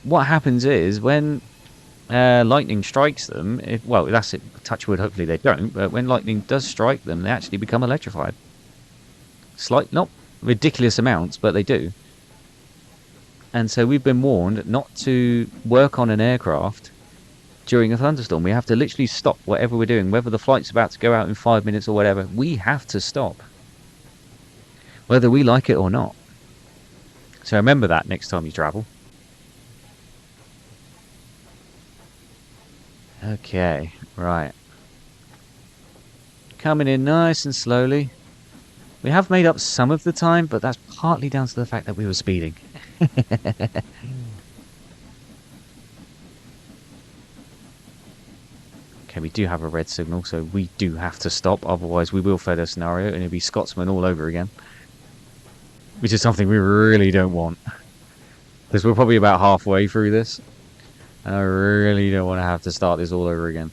What happens is when lightning strikes them, well, that's it. Touch wood. Hopefully they don't. But when lightning does strike them, they actually become electrified. Not ridiculous amounts, but they do. And so we've been warned not to work on an aircraft during a thunderstorm. We have to literally stop whatever we're doing, whether the flight's about to go out in 5 minutes or whatever. We have to stop, whether we like it or not. So remember that next time you travel. Okay, right. Coming in nice and slowly. We have made up some of the time, but that's partly down to the fact that we were speeding. Okay, we do have a red signal, so we do have to stop. Otherwise, we will fail the scenario, and it'll be Scotsman all over again, which is something we really don't want. Because we're probably about halfway through this, and I really don't want to have to start this all over again.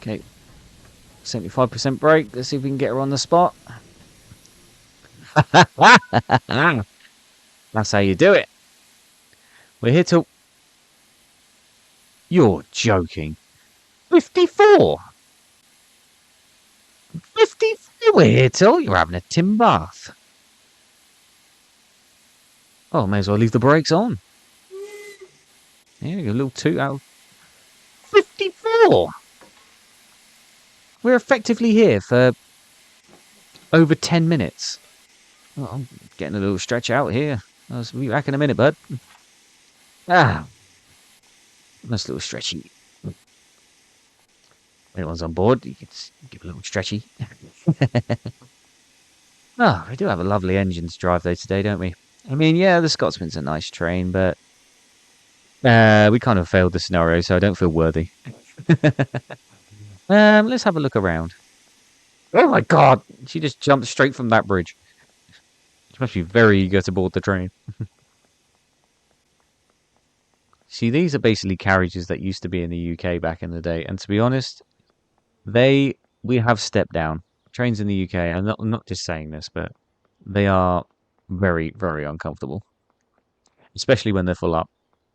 Okay, 75% brake. Let's see if we can get her on the spot. That's how you do it. We're here till... You're joking. 54! 54 we're here till? You're having a tin bath. Oh, may as well leave the brakes on. Yeah, a little toot out. 54! We're effectively here for over 10 minutes. Oh, I'm getting a little stretch out here. I'll be back in a minute, bud. Ah, nice little stretchy. Anyone's on board, you can give a little stretchy. Oh, we do have a lovely engine to drive though today, don't we? I mean, yeah, the Scotsman's a nice train, but we kind of failed the scenario, so I don't feel worthy. Let's have a look around. Oh my god! She just jumped straight from that bridge. She must be very eager to board the train. See, these are basically carriages that used to be in the UK back in the day, and to be honest, we have stepped down. Trains in the UK, I'm not just saying this, but they are very, very uncomfortable, especially when they're full up.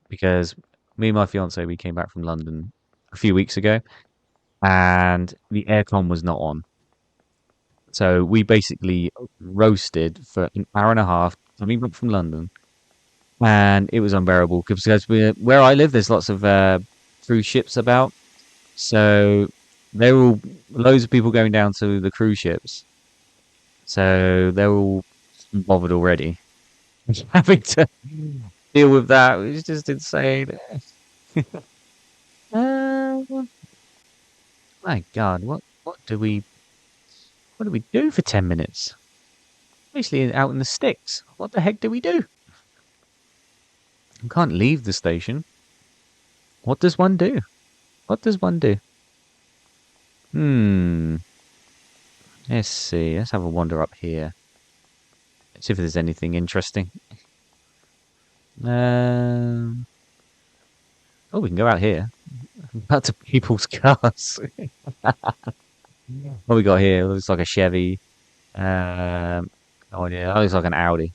Because me and my fiance, we came back from London a few weeks ago, and the aircon was not on. So we basically roasted for an hour and a half coming back from London, and it was unbearable because where I live, there's lots of cruise ships about. So there were loads of people going down to the cruise ships. So they're all bothered already. Having to deal with that was just insane. Uh, my God, what do we do for 10 minutes? Basically out in the sticks. What the heck do we do? We can't leave the station. What does one do? What does one do? Let's see. Let's have a wander up here. Let's see if there's anything interesting. Oh, we can go out here. Out to people's cars. What we got here? It looks like a Chevy. Oh yeah, that looks like an Audi.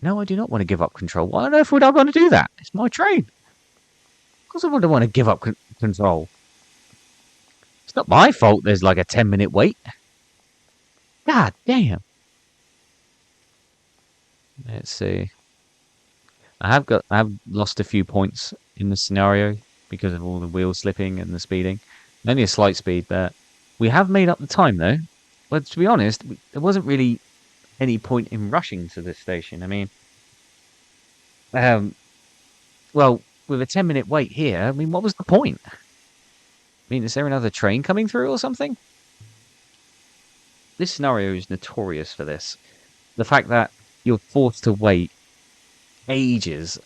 No, I do not want to give up control. Why on earth would I want to do that? It's my train. Of course I wouldn't want to give up control. It's not my fault there's like a 10-minute wait. God damn. Let's see. I've lost a few points in the scenario because of all the wheel slipping and the speeding. Only a slight speed, but we have made up the time though. But to be honest, there wasn't really any point in rushing to this station. I mean, well, with a 10-minute wait here, I mean, what was the point? I mean, is there another train coming through or something? This scenario is notorious for this. The fact that you're forced to wait ages.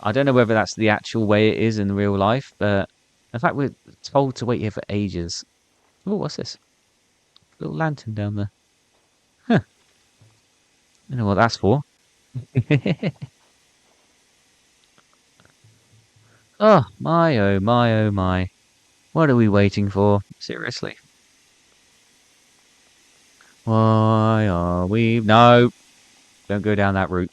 I don't know whether that's the actual way it is in real life, but in fact, we're told to wait here for ages. Oh, what's this? Little lantern down there. Huh. I don't know what that's for. Oh, my, oh, my, oh, my. What are we waiting for? Seriously. Why are we... No. Don't go down that route.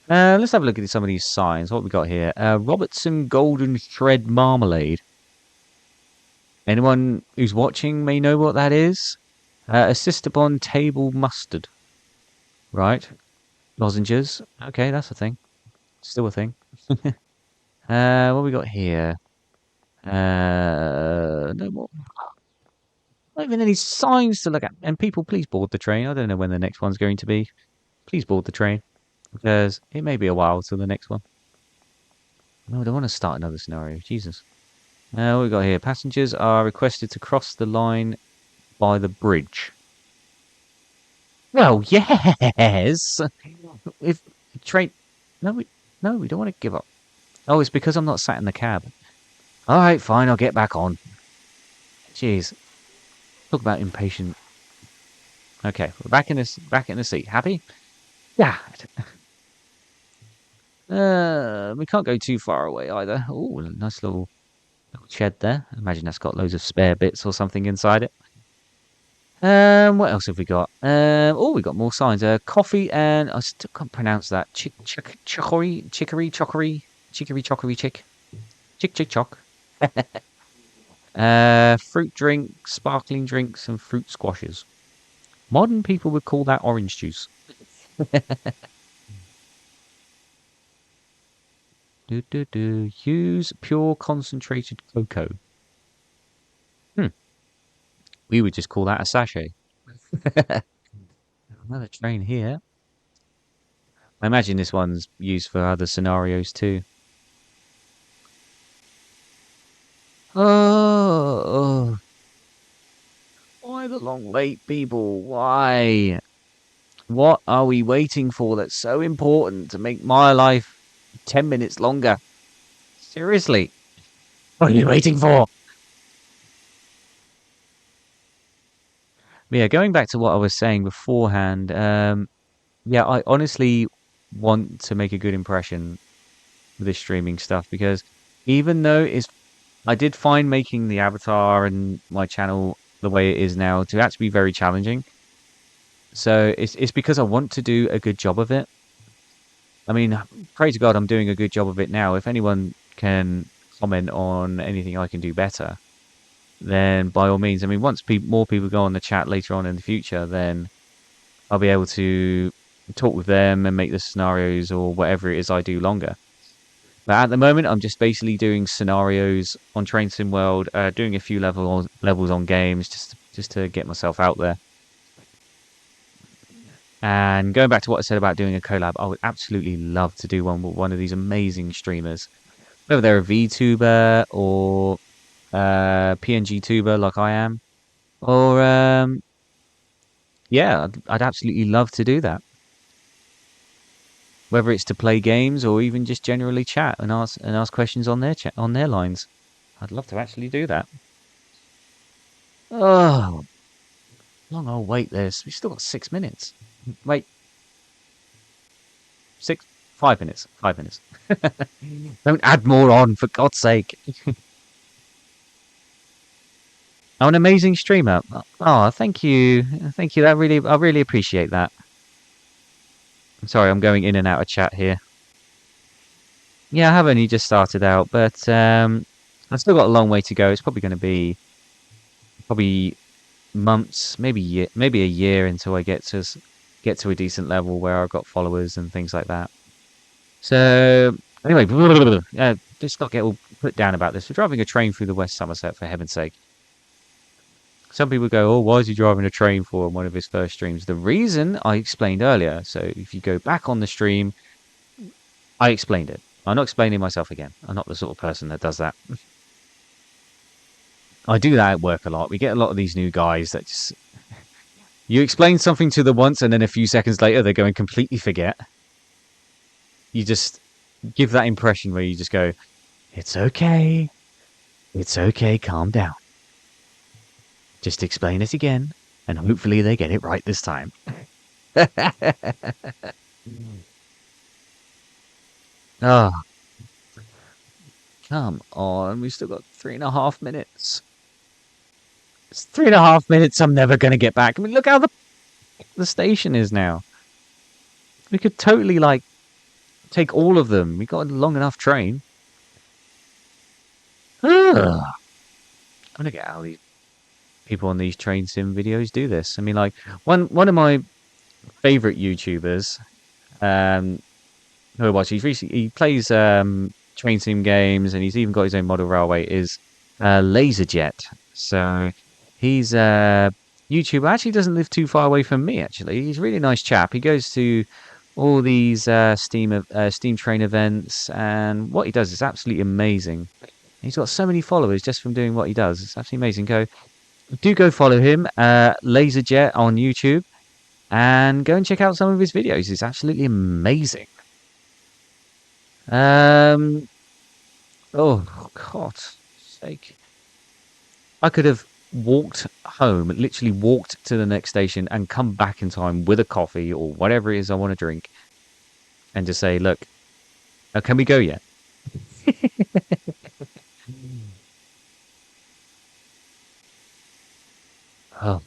Let's have a look at some of these signs. What we got here? Robertson Golden Shred Marmalade. Anyone who's watching may know what that is. Assist upon table mustard. Right. Lozenges. Okay, that's a thing. Still a thing. What we got here? No more. Not even any signs to look at. And people, please board the train. I don't know when the next one's going to be. Please board the train. Because it may be a while till the next one. No, I don't want to start another scenario. Jesus. What we got here? Passengers are requested to cross the line by the bridge. Well, yes. If train, no, we don't want to give up. Oh, it's because I'm not sat in the cab. All right, fine. I'll get back on. Jeez, talk about impatient. Okay, we're back in the seat. Happy? Yeah. We can't go too far away either. Oh, nice little shed there. Imagine that's got loads of spare bits or something inside it. What else have we got? Oh, we got more signs. Coffee and I still can't pronounce that. Chicory chick, chick chock. Fruit drink, sparkling drinks, and fruit squashes. Modern people would call that orange juice. Use pure concentrated cocoa. We would just call that a sachet. Another train here. I imagine this one's used for other scenarios too. Oh, why the long wait, people? Why? What are we waiting for that's so important to make my life 10 minutes longer? Seriously, what are you waiting for? Yeah, going back to what I was saying beforehand, yeah, I honestly want to make a good impression with this streaming stuff because even though I did find making the avatar and my channel the way it is now to actually be very challenging. So it's because I want to do a good job of it. I mean, pray to God I'm doing a good job of it now. If anyone can comment on anything I can do better, then by all means. I mean, once more people go on the chat later on in the future, then I'll be able to talk with them and make the scenarios or whatever it is I do longer. But at the moment, I'm just basically doing scenarios on Train Sim World, doing a few levels on games just to get myself out there. And going back to what I said about doing a collab, I would absolutely love to do one with one of these amazing streamers, whether they're a VTuber or PNG tuber like I am, or yeah, I'd absolutely love to do that. Whether it's to play games or even just generally chat and ask questions on their chat on their lines. I'd love to actually do that. Oh, long old wait. We've still got 6 minutes. Wait, 5 minutes. 5 minutes. Don't add more on, for God's sake. Oh, an amazing streamer. Oh, thank you. Thank you. I really appreciate that. I'm sorry, I'm going in and out of chat here. Yeah, I have only just started out, but I've still got a long way to go. It's probably going to be probably months, maybe a year until I get to a decent level where I've got followers and things like that. So anyway, let's not get all put down about this. We're driving a train through the West Somerset, for heaven's sake. Some people go, "Oh, why is he driving a train for?" on one of his first streams. The reason I explained earlier. So if you go back on the stream, I explained it. I'm not explaining myself again. I'm not the sort of person that does that. I do that at work a lot. We get a lot of these new guys that just you explain something to them once, and then a few seconds later they go and completely forget. You just give that impression where you just go, "It's okay, it's okay, calm down. Just explain it again, and hopefully they get it right this time." Oh, come on. We've still got 3.5 minutes. It's 3.5 minutes. I'm never going to get back. I mean, look how the station is now. We could totally, like, take all of them. We got a long enough train. I'm going to get how these people on these train sim videos do this. I mean, like, one of my favorite YouTubers, who I watch, he plays train sim games, and he's even got his own model railway, is LaserJet. So he's a YouTuber. Actually doesn't live too far away from me, actually. He's a really nice chap. He goes to all these Steam Train events, and what he does is absolutely amazing. He's got so many followers just from doing what he does. It's absolutely amazing. Go follow him, LaserJet on YouTube. and go and check out some of his videos. It's absolutely amazing. Oh God's sake! I could have walked home, literally walked to the next station, and come back in time with a coffee or whatever it is I want to drink, and just say, "Look, can we go yet?" Oh,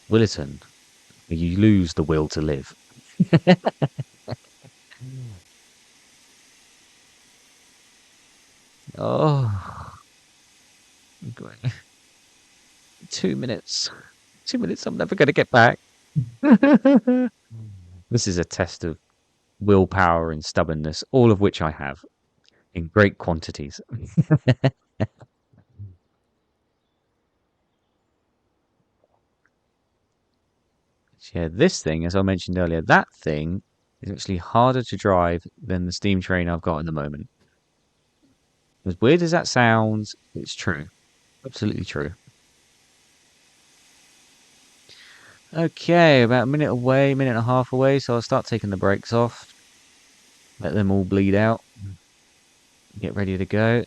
Willerton, you lose the will to live. Oh, great. 2 minutes. 2 minutes. I'm never going to get back. This is a test of willpower and stubbornness, all of which I have in great quantities. Yeah, this thing, as I mentioned earlier, that thing is actually harder to drive than the steam train I've got at the moment. As weird as that sounds, it's true. Absolutely true. Okay, about a minute away, minute and a half away, so I'll start taking the brakes off. Let them all bleed out. Get ready to go.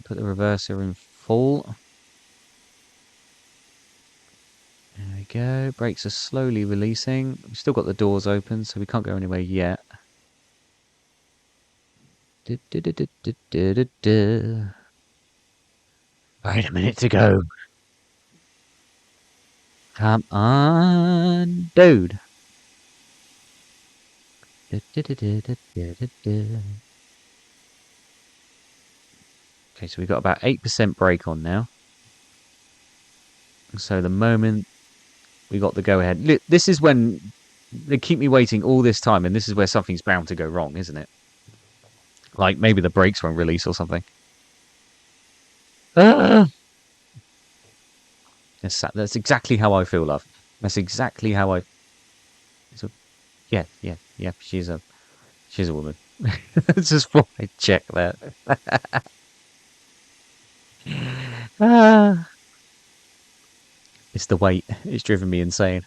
Put the reverser in full. There we go. Brakes are slowly releasing. We've still got the doors open, so we can't go anywhere yet. Right, a minute to go. Come on, dude. Okay, so we've got about 8% brake on now. So the moment we got the go-ahead... This is when they keep me waiting all this time, and this is where something's bound to go wrong, isn't it? Like, maybe the brakes won't release or something. That's exactly how I feel, love. That's exactly how I... So, yeah. She's a woman. Just thought I'd check that. It's the weight. It's driven me insane.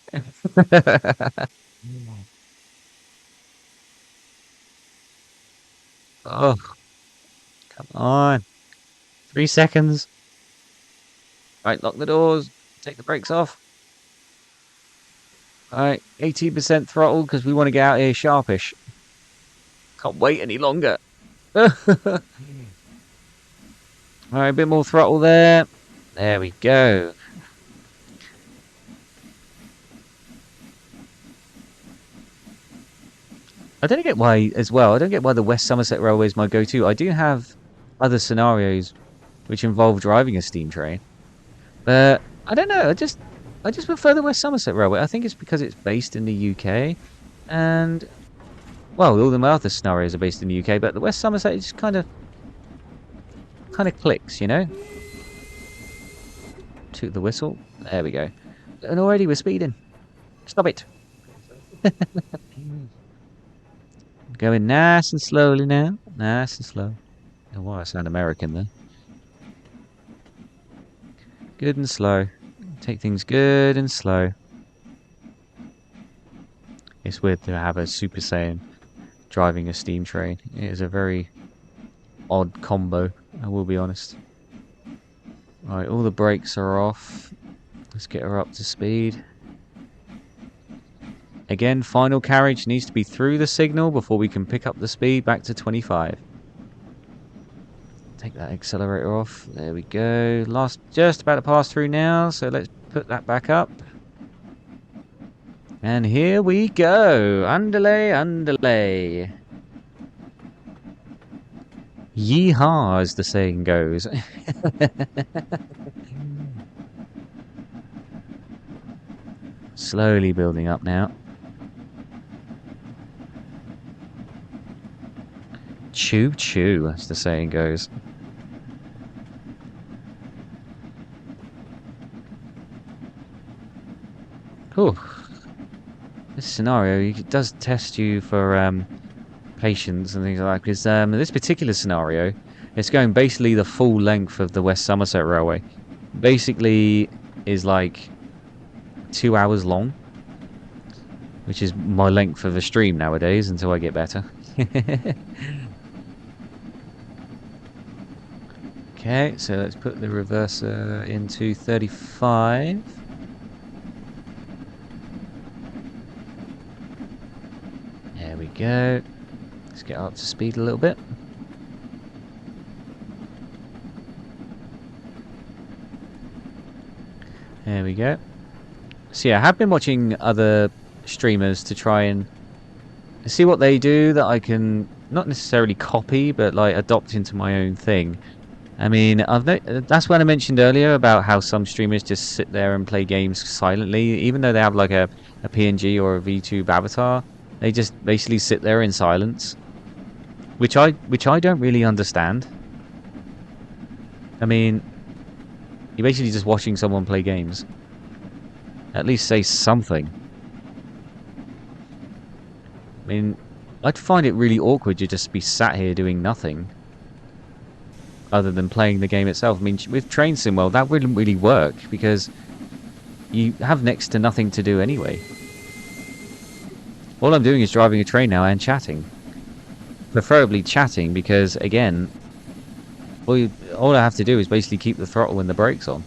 Oh, come on. 3 seconds. Right, lock the doors. Take the brakes off. Alright, 18% throttle because we want to get out here sharpish. Can't wait any longer. Alright, a bit more throttle there. There we go. I don't get why, as well, I don't get why the West Somerset Railway is my go-to. I do have other scenarios which involve driving a steam train. But, I don't know, I just prefer the West Somerset Railway. I think it's because it's based in the UK. And, well, all the other scenarios are based in the UK, but the West Somerset just kind of clicks, you know? Toot the whistle. There we go. And already we're speeding. Stop it. Going nice and slowly now. Nice and slow. Oh, wow, I sound American there. Good and slow. Take things good and slow. It's weird to have a Super Saiyan driving a steam train. It is a very odd combo, I will be honest. Alright, all the brakes are off. Let's get her up to speed. Again, final carriage needs to be through the signal before we can pick up the speed back to 25. Take that accelerator off. There we go. Just about to pass through now, so let's put that back up. And here we go. Underlay, underlay. Yeehaw, as the saying goes. Slowly building up now. Choo choo, as the saying goes. Cool. This scenario does test you for patience and things like that, because this particular scenario, it's going basically the full length of the West Somerset Railway. Basically is like 2 hours long. which is my length of a stream nowadays until I get better. Okay, so let's put the reverser into 35. There we go. Let's get up to speed a little bit. There we go. So yeah, I have been watching other streamers to try and see what they do that I can not necessarily copy, but like adopt into my own thing. I mean, that's what I mentioned earlier about how some streamers just sit there and play games silently, even though they have like a PNG or a VTube avatar. They just basically sit there in silence, which I don't really understand. I mean, you're basically just watching someone play games. At least say something. I mean, I'd find it really awkward to just be sat here doing nothing other than playing the game itself. I mean, with Train Sim World, that wouldn't really work because you have next to nothing to do anyway. All I'm doing is driving a train now and chatting. Preferably chatting because, again, all I have to do is basically keep the throttle and the brakes on.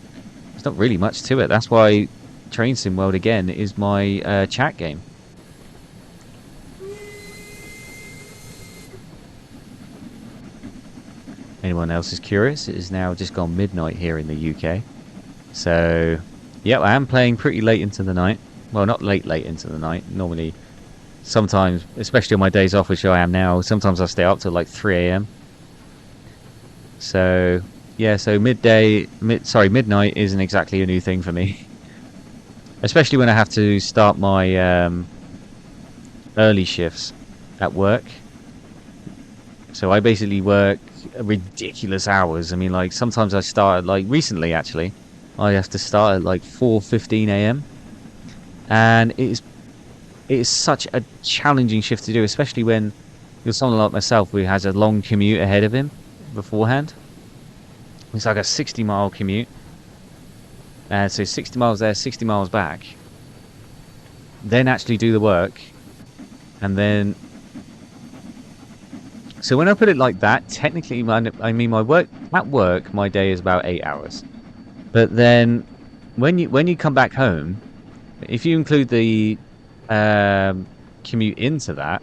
There's not really much to it. That's why Train Sim World, again, is my chat game. Anyone else is curious, it is now just gone midnight here in the UK. So, yeah, I am playing pretty late into the night. Well, not late into the night. Normally, sometimes, especially on my days off, which I am now, sometimes I stay up till like 3 AM. So, yeah, so midnight isn't exactly a new thing for me. Especially when I have to start my early shifts at work. So I basically work ridiculous hours. I mean, like, sometimes I start, like, recently, actually, I have to start at, like, 4:15 AM. And it is such a challenging shift to do, especially when you're someone like myself who has a long commute ahead of him beforehand. It's like a 60-mile commute. So 60 miles there, 60 miles back. Then actually do the work. And then... So when I put it like that, technically, I mean, at work, my day is about 8 hours. But then, when you come back home, if you include the commute into that,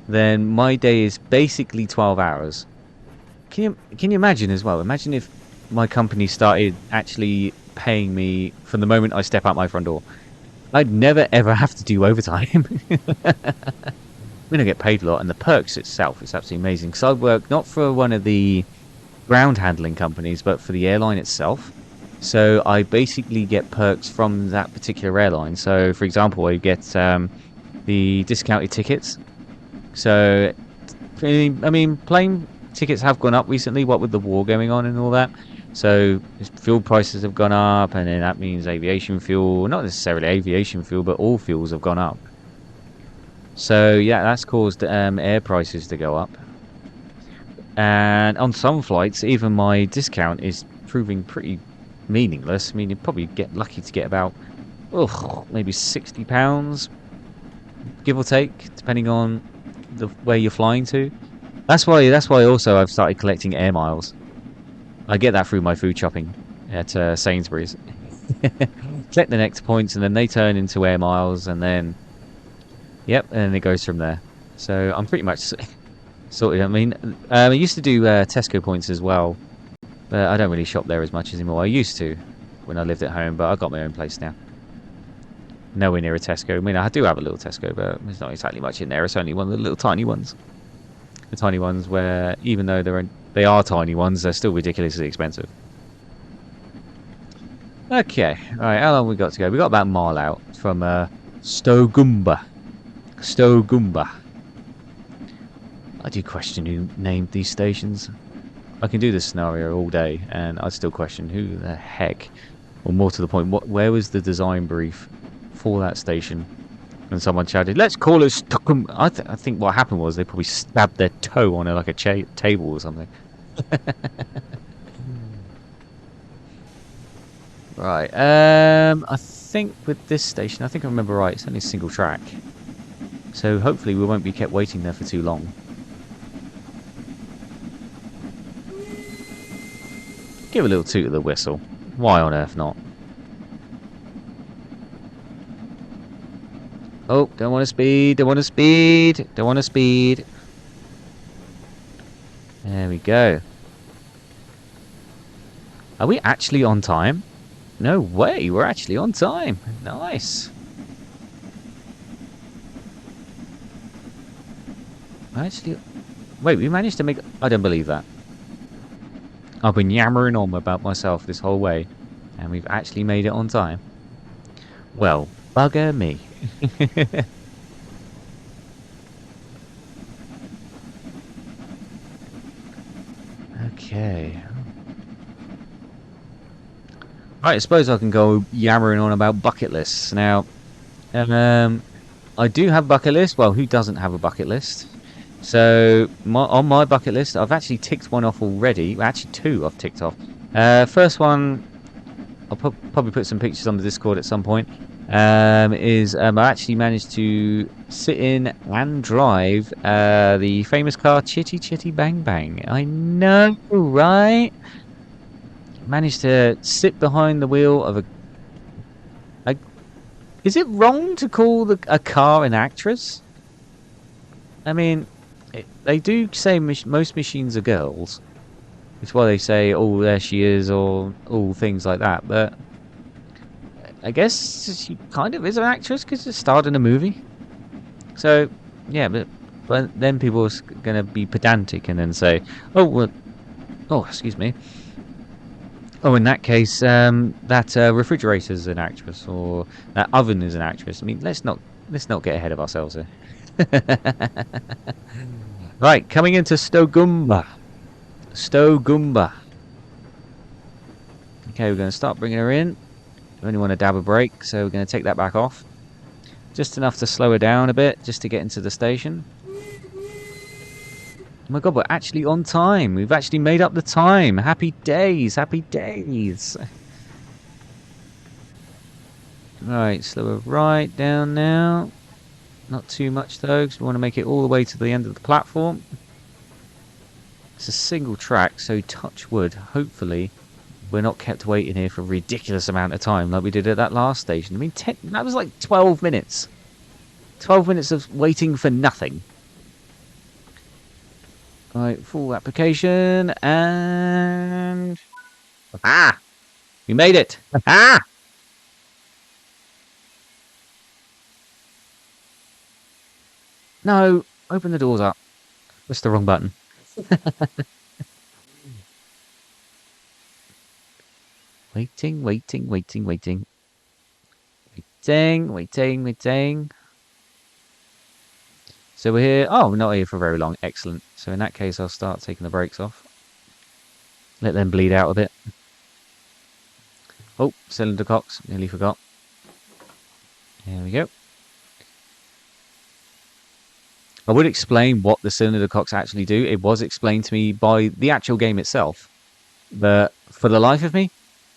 then my day is basically 12 hours. Can you imagine as well? Imagine if my company started actually paying me from the moment I step out my front door. I'd never ever have to do overtime. We don't get paid a lot, and the perks itself is absolutely amazing. Because I work not for one of the ground handling companies, but for the airline itself. So I basically get perks from that particular airline. So, for example, I get the discounted tickets. So, I mean, plane tickets have gone up recently, what with the war going on and all that. So, fuel prices have gone up, and then that means aviation fuel, not necessarily aviation fuel, but all fuels have gone up. So yeah, that's caused air prices to go up. And on some flights, even my discount is proving pretty meaningless. I mean, you'd probably get lucky to get about, maybe £60, give or take, depending on where you're flying to. That's why also I've started collecting air miles. I get that through my food shopping at Sainsbury's. Collect the next points, and then they turn into air miles, and then... Yep, and then it goes from there. So I'm pretty much sorted. I mean, I used to do Tesco points as well, but I don't really shop there as much anymore. I used to when I lived at home, but I've got my own place now. Nowhere near a Tesco. I mean, I do have a little Tesco, but there's not exactly much in there. It's only one of the little tiny ones. The tiny ones where, even though they are tiny ones, they're still ridiculously expensive. Okay, alright, how long we got to go? We got about a mile out from Stougumba. I do question who named these stations. I can do this scenario all day, and I still question who the heck, or more to the point, where was the design brief for that station? And someone shouted, "Let's call it Stougumba." I think what happened was they probably stabbed their toe on like a table or something. Right. I think with this station, I think I remember right, it's only a single track. So hopefully we won't be kept waiting there for too long. Give a little toot of the whistle. Why on earth not? Oh, don't want to speed, don't want to speed, don't want to speed. There we go. Are we actually on time? No way, we're actually on time. Nice. Actually, wait, we managed to make... I don't believe that. I've been yammering on about myself this whole way, and we've actually made it on time. Well, bugger me. Okay. Right, I suppose I can go yammering on about bucket lists. Now, I do have a bucket list. Well, who doesn't have a bucket list? So, on my bucket list, I've actually ticked one off already. Actually, two I've ticked off. First one, I'll probably put some pictures on the Discord at some point. I actually managed to sit in and drive the famous car Chitty Chitty Bang Bang. I know, right? Managed to sit behind the wheel of a... Is it wrong to call a car an actress? I mean, they do say most machines are girls. It's why they say, oh, there she is, or all things like that. But I guess she kind of is an actress because it starred in a movie. So, yeah, but then people are going to be pedantic and then say, oh, well, oh, excuse me. Oh, in that case, that refrigerator is an actress, or that oven is an actress. I mean, let's not get ahead of ourselves here. Right, coming into Stogumba. Stogumba. Okay, we're going to start bringing her in. We only want to dab a brake, so we're going to take that back off. Just enough to slow her down a bit, just to get into the station. Oh my god, we're actually on time. We've actually made up the time. Happy days, happy days. Right, slow her right down now. Not too much though, because we want to make it all the way to the end of the platform. It's a single track, so touch wood. Hopefully, we're not kept waiting here for a ridiculous amount of time like we did at that last station. I mean, that was like 12 minutes. 12 minutes of waiting for nothing. Right, full application, and... Ah! We made it! Ah! No! Open the doors up. Press the wrong button. Waiting, waiting, waiting, waiting. Waiting, waiting, waiting. So we're here. Oh, we're not here for very long. Excellent. So in that case, I'll start taking the brakes off. Let them bleed out a bit. Oh, cylinder cocks. Nearly forgot. There we go. I would explain what the cylinder cocks actually do. It was explained to me by the actual game itself. But for the life of me,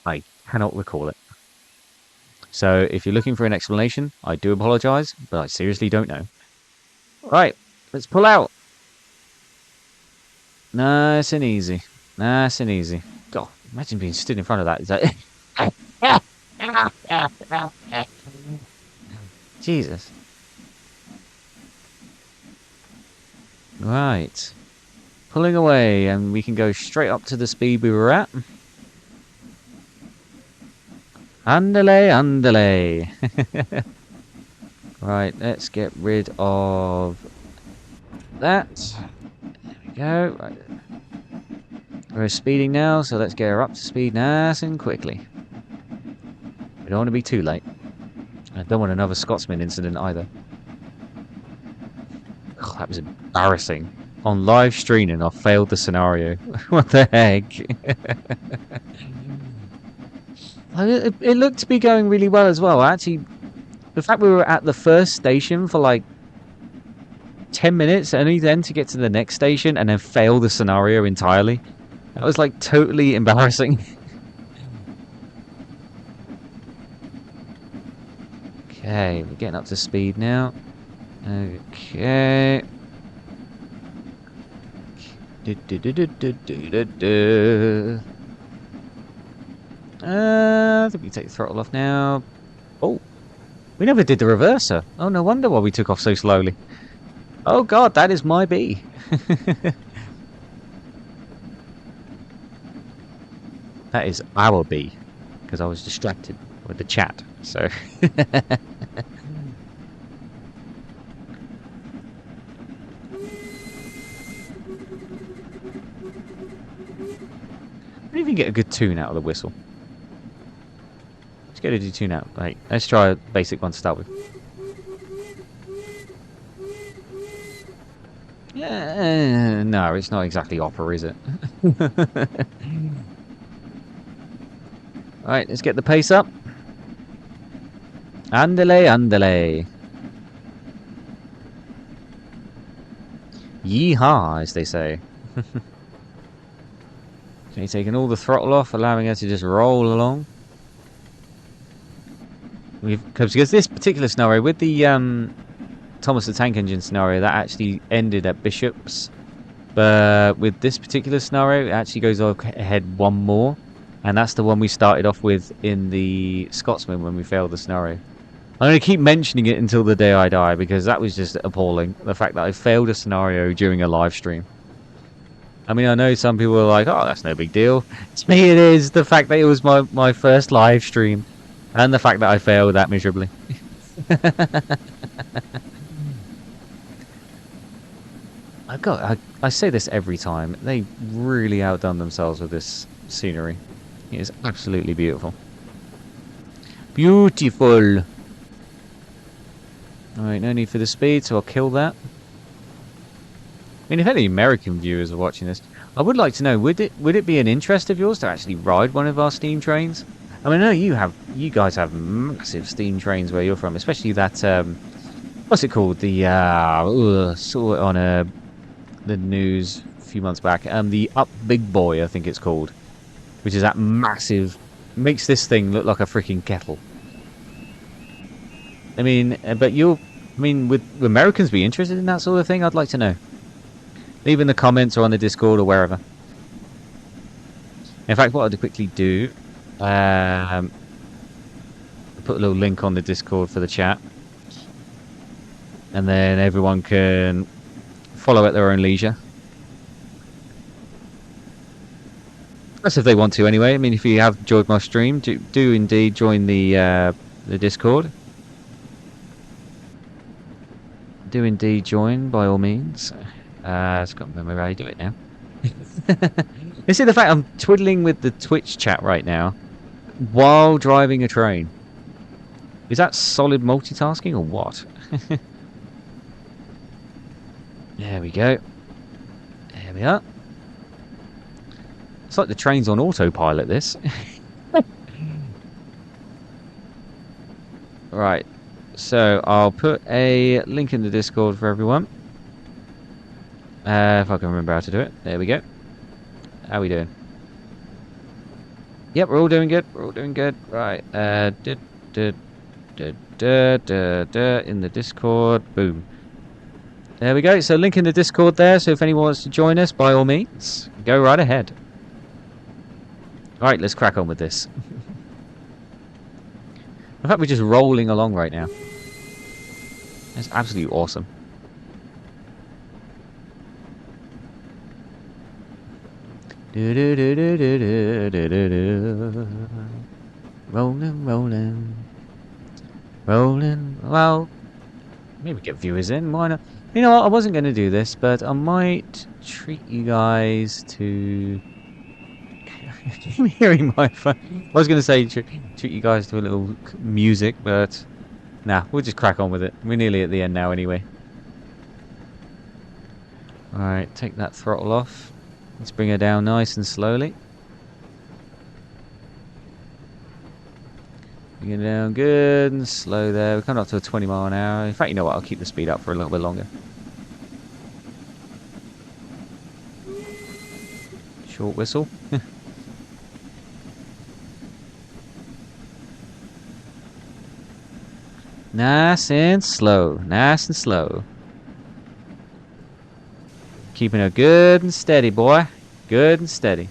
I cannot recall it. So if you're looking for an explanation, I do apologise, but I seriously don't know. Right, let's pull out. Nice and easy. Nice and easy. God, imagine being stood in front of that. Is that... Jesus. Right. Pulling away, and we can go straight up to the speed we were at. Andale, andale. Right, let's get rid of that. There we go. Right. We're speeding now, so let's get her up to speed nice and quickly. We don't want to be too late. I don't want another Scotsman incident either. Oh, that was embarrassing. On live streaming, I failed the scenario. What the heck? It looked to be going really well as well. Actually, the fact we were at the first station for like 10 minutes, only then to get to the next station and then fail the scenario entirely. That was like totally embarrassing. Okay, we're getting up to speed now. Okay. I think we take the throttle off now. Oh, we never did the reverser. Oh, no wonder why we took off so slowly. Oh God, that is my B. That is our B, because I was distracted with the chat. So. I don't even get a good tune out of the whistle. Let's get a tune out. Right, let's try a basic one to start with. Yeah, no, it's not exactly opera, is it? Alright, let's get the pace up. Andale, andale. Yeehaw, as they say. Okay, taking all the throttle off, allowing us to just roll along. Because this particular scenario, with the Thomas the Tank Engine scenario, that actually ended at Bishops. But with this particular scenario, it actually goes ahead one more. And that's the one we started off with in the Scotsman when we failed the scenario. I'm going to keep mentioning it until the day I die, because that was just appalling. The fact that I failed a scenario during a live stream. I mean, I know some people are like, oh, that's no big deal. To me, it is the fact that it was my first live stream. And the fact that I failed that miserably. I say this every time. They really outdone themselves with this scenery. It is absolutely beautiful. Beautiful! Alright, no need for the speed, so I'll kill that. I mean, if any American viewers are watching this, I would like to know, would it be an interest of yours to actually ride one of our steam trains? I mean, I know you guys have massive steam trains where you're from, especially that, what's it called? The, saw it on the news a few months back. The Up Big Boy, I think it's called, which is that massive, makes this thing look like a freaking kettle. I mean, would Americans be interested in that sort of thing? I'd like to know. Leave in the comments or on the Discord or wherever. In fact, what I'd quickly do, put a little link on the Discord for the chat, and then everyone can follow at their own leisure. That's if they want to, anyway. I mean, if you have enjoyed my stream, do indeed join the Discord. Do indeed join, by all means. I've got to remember how you do it now. You see the fact I'm twiddling with the Twitch chat right now while driving a train. Is that solid multitasking or what? There we go. There we are. It's like the train's on autopilot, this. Right. So I'll put a link in the Discord for everyone. If I can remember how to do it. There we go. How are we doing? Yep, we're all doing good. We're all doing good. Right. In the Discord. Boom. There we go. So link in the Discord there. So if anyone wants to join us, by all means, go right ahead. Alright, let's crack on with this. In fact, we're just rolling along right now. That's absolutely awesome. Rolling, rolling. Rolling. Well, maybe get viewers in. Why not? You know what? I wasn't going to do this, but I might treat you guys to... I'm hearing my phone. I was going to say treat you guys to a little music, but nah, we'll just crack on with it. We're nearly at the end now anyway. Alright, take that throttle off. Let's bring her down nice and slowly. Bring it down good and slow there. We're coming up to a 20 mile an hour. In fact, you know what? I'll keep the speed up for a little bit longer. Short whistle. Nice and slow. Nice and slow. Keeping her good and steady, boy. Good and steady.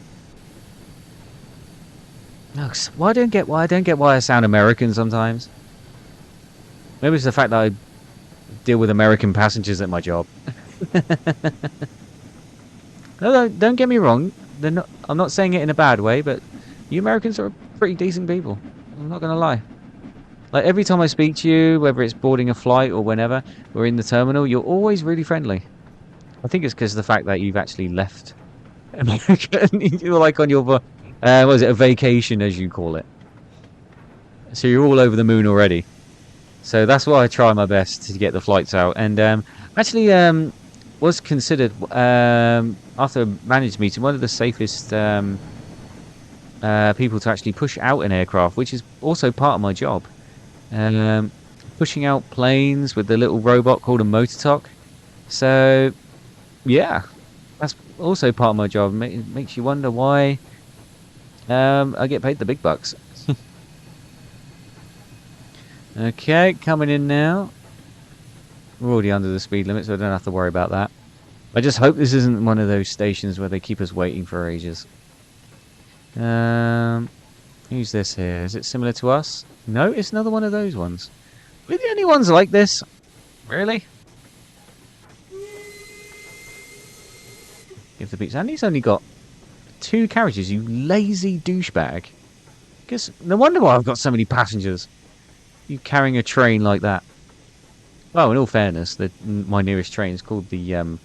No, why I don't get why I sound American sometimes. Maybe it's the fact that I deal with American passengers at my job. No, don't get me wrong. They're not. I'm not saying it in a bad way, but you Americans are pretty decent people. I'm not gonna lie. Like every time I speak to you, whether it's boarding a flight or whenever we're in the terminal, you're always really friendly. I think it's because of the fact that you've actually left America and you're like on your what is it, a vacation as you call it. So you're all over the moon already. So that's why I try my best to get the flights out. And actually, was considered after a managed meeting one of the safest people to actually push out an aircraft, which is also part of my job. Pushing out planes with the little robot called a Motortok. So yeah, that's also part of my job. Makes you wonder why I get paid the big bucks. Okay, coming in now. We're already under the speed limit, so I don't have to worry about that. I just hope this isn't one of those stations where they keep us waiting for ages. Who's this here? Is it similar to us? No, it's another one of those ones. We're the only ones like this? Really? Give the beats. And he's only got 2 carriages, you lazy douchebag. Guess no wonder why I've got so many passengers. You carrying a train like that. Well, in all fairness, my nearest train is called the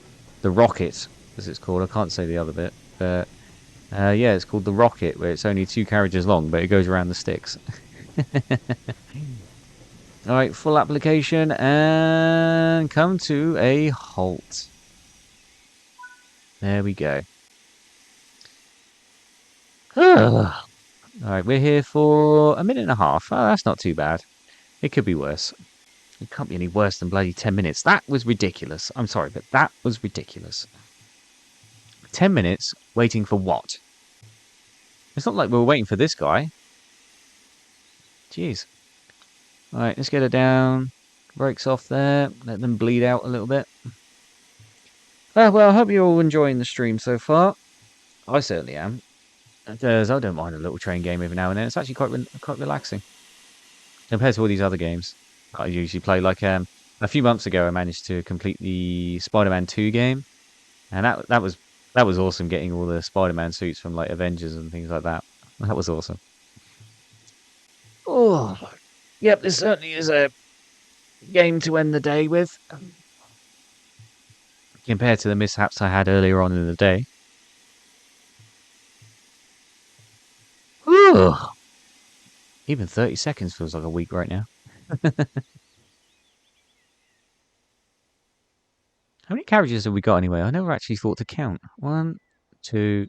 Rocket, as it's called. I can't say the other bit, but yeah, it's called the Rocket, where it's only 2 carriages long, but it goes around the sticks. All right, full application and come to a halt. There we go. All right, we're here for a minute and a half. Oh, that's not too bad. It could be worse. It can't be any worse than bloody 10 minutes. That was ridiculous. I'm sorry, but that was ridiculous. 10 minutes waiting for what? It's not like we were waiting for this guy. Jeez. Alright, let's get her down. Brakes off there. Let them bleed out a little bit. Well, I hope you're all enjoying the stream so far. I certainly am. Because I don't mind a little train game every now and then. It's actually quite relaxing. Compared to all these other games I usually play. Like a few months ago I managed to complete the Spider-Man 2 game. And that was awesome, getting all the Spider-Man suits from like Avengers and things like that. That was awesome. Oh, yep, this certainly is a game to end the day with. Compared to the mishaps I had earlier on in the day. Ooh. Even 30 seconds feels like a week right now. How many carriages have we got anyway? I never actually thought to count. 1, 2,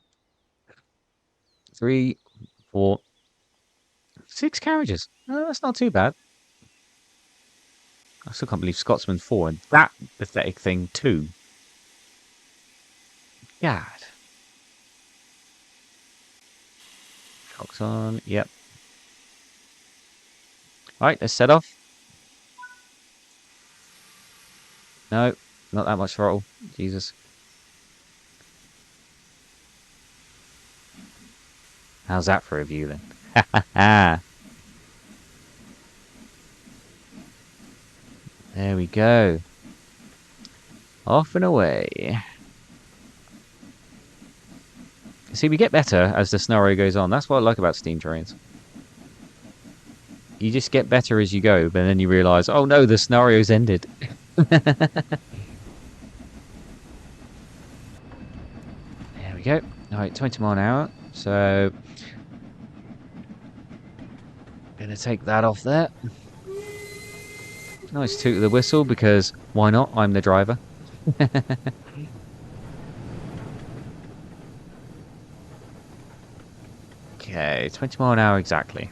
3, 4, 6 carriages. Oh, that's not too bad. I still can't believe Scotsman 4 and that pathetic thing too. God. Clocks on. Yep. Alright, let's set off. No, not that much throttle. Jesus. How's that for a view then? Ha ha ha. There we go. Off and away. See, we get better as the scenario goes on. That's what I like about steam trains. You just get better as you go, but then you realise, oh no, the scenario's ended. There we go. Alright, 20 mile an hour. So, gonna take that off there. Nice toot of the whistle, because why not? I'm the driver. Okay, 20 mile an hour exactly.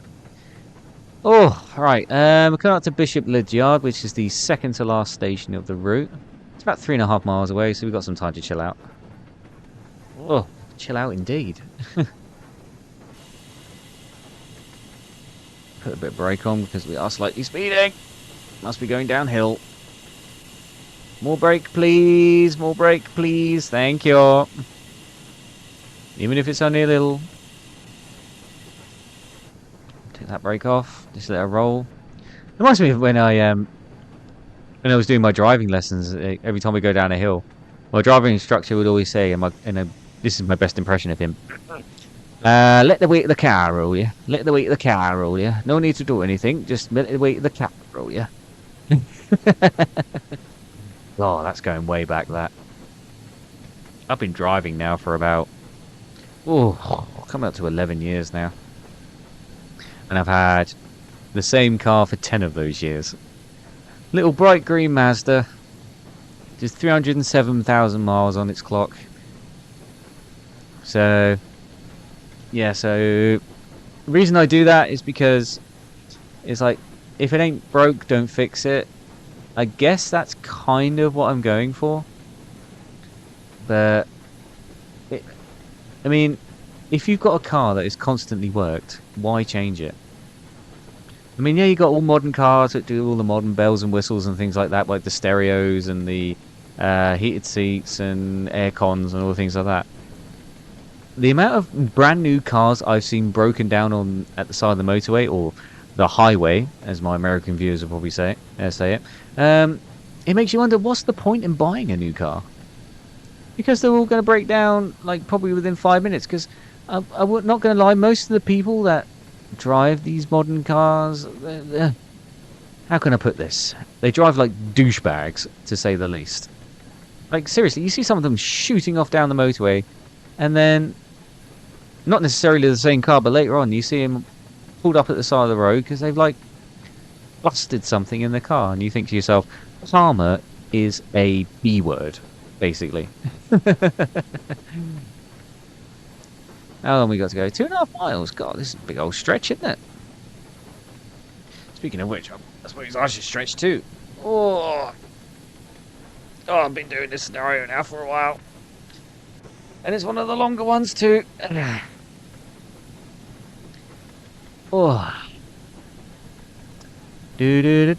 Oh, right. We're coming up to Bishop Lydyard, which is the second to last station of the route. It's about 3.5 miles away, so we've got some time to chill out. Oh, chill out indeed. Put a bit of brake on because we are slightly speeding. Must be going downhill. More brake, please. More brake, please. Thank you. Even if it's only a little. Take that brake off. Just let it roll. It reminds me of when I was doing my driving lessons. Every time we go down a hill, my driving instructor would always say, this is my best impression of him. Let the weight of the car roll you. Let the weight of the car roll you. No need to do anything. Just let the weight of the car roll you. Oh, that's going way back, that. I've been driving now for about, coming up to 11 years now. And I've had the same car for 10 of those years. Little bright green Mazda. Just 307,000 miles on its clock. So, yeah, so the reason I do that is because it's like, if it ain't broke, don't fix it. I guess that's kind of what I'm going for. But, I mean, if you've got a car that is constantly worked, why change it? I mean, yeah, you got all modern cars that do all the modern bells and whistles and things like that, like the stereos and the heated seats and air cons and all things like that. The amount of brand new cars I've seen broken down at the side of the motorway or the highway, as my American viewers will probably say it, it makes you wonder, what's the point in buying a new car? Because they're all going to break down, like, probably within 5 minutes. Because I'm not going to lie, most of the people that drive these modern cars, how can I put this? They drive like douchebags, to say the least. Like, seriously, you see some of them shooting off down the motorway, and then, not necessarily the same car, but later on you see them pulled up at the side of the road because they've, like, busted something in the car, and you think to yourself, karma is a B word, basically. How long we got to go? 2.5 miles. God, this is a big old stretch, isn't it? Speaking of which, I suppose I should stretch too. Oh, I've been doing this scenario now for a while. And it's one of the longer ones too. Oh. Little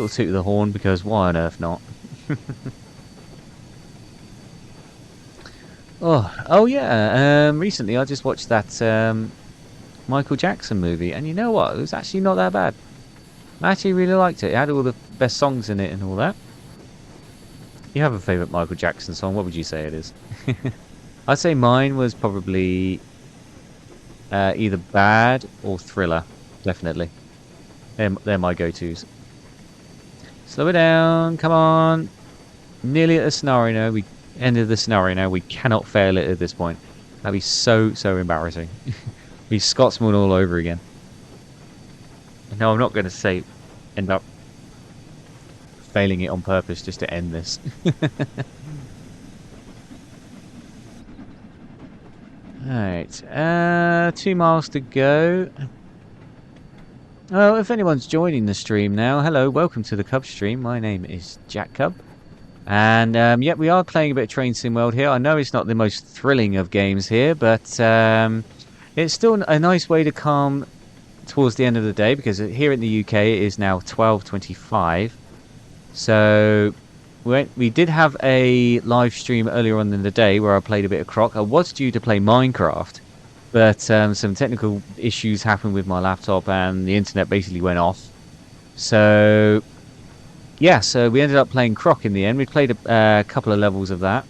toot of the horn, because why on earth not? Oh yeah. Recently I just watched that Michael Jackson movie, and you know what? It was actually not that bad. I actually really liked it. It had all the best songs in it and all that. You have a favourite Michael Jackson song? What would you say it is? I'd say mine was probably either Bad or Thriller. Definitely. They're my go-tos. Slow it down. Come on. Nearly at the scenario now. We ended the scenario now. We cannot fail it at this point. That'd be so embarrassing. Be Scotsman all over again. No, I'm not going to say end up failing it on purpose just to end this. Alright, 2 miles to go. Oh, if anyone's joining the stream now, hello, welcome to the Cub stream. My name is Jack Cub. And, yeah, we are playing a bit of Train Sim World here. I know it's not the most thrilling of games here, but it's still a nice way to come towards the end of the day, because here in the UK it is now 12:25. So we did have a live stream earlier on in the day where I played a bit of Croc. I was due to play Minecraft, but some technical issues happened with my laptop and the internet basically went off. So yeah, so we ended up playing Croc in the end. We played a couple of levels of that,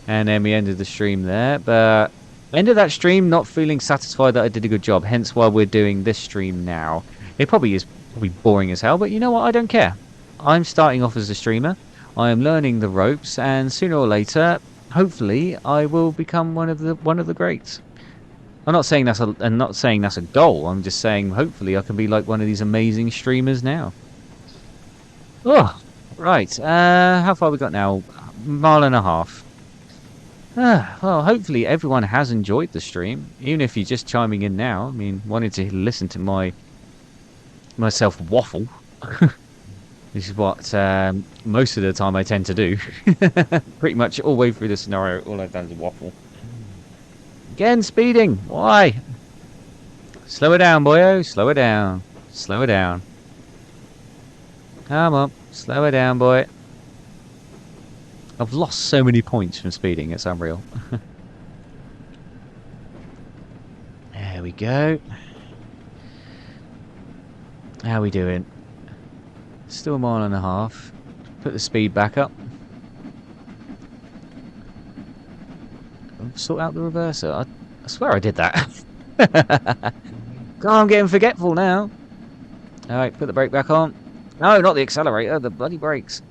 and then we ended the stream there. But I ended that stream not feeling satisfied that I did a good job, hence why we're doing this stream now. It probably is boring as hell, but you know what? I don't care. I'm starting off as a streamer. I am learning the ropes, and sooner or later, hopefully, I will become one of the greats. I'm not saying that's a goal. I'm just saying hopefully I can be like one of these amazing streamers now. Oh, right. How far we got now? 1.5 miles. Well, hopefully everyone has enjoyed the stream, even if you're just chiming in now. I mean, wanted to listen to myself waffle. This is what most of the time I tend to do. Pretty much all the way through the scenario, all I've done is waffle. Again, speeding. Why? Slow it down, boyo. Slow it down. Slow it down. Come on. Slow it down, boy. I've lost so many points from speeding. It's unreal. There we go. How we doing? Still a mile and a half. Put the speed back up. Sort out the reverser. I swear I did that. God, I'm getting forgetful now. Alright, put the brake back on. No, not the accelerator, the bloody brakes.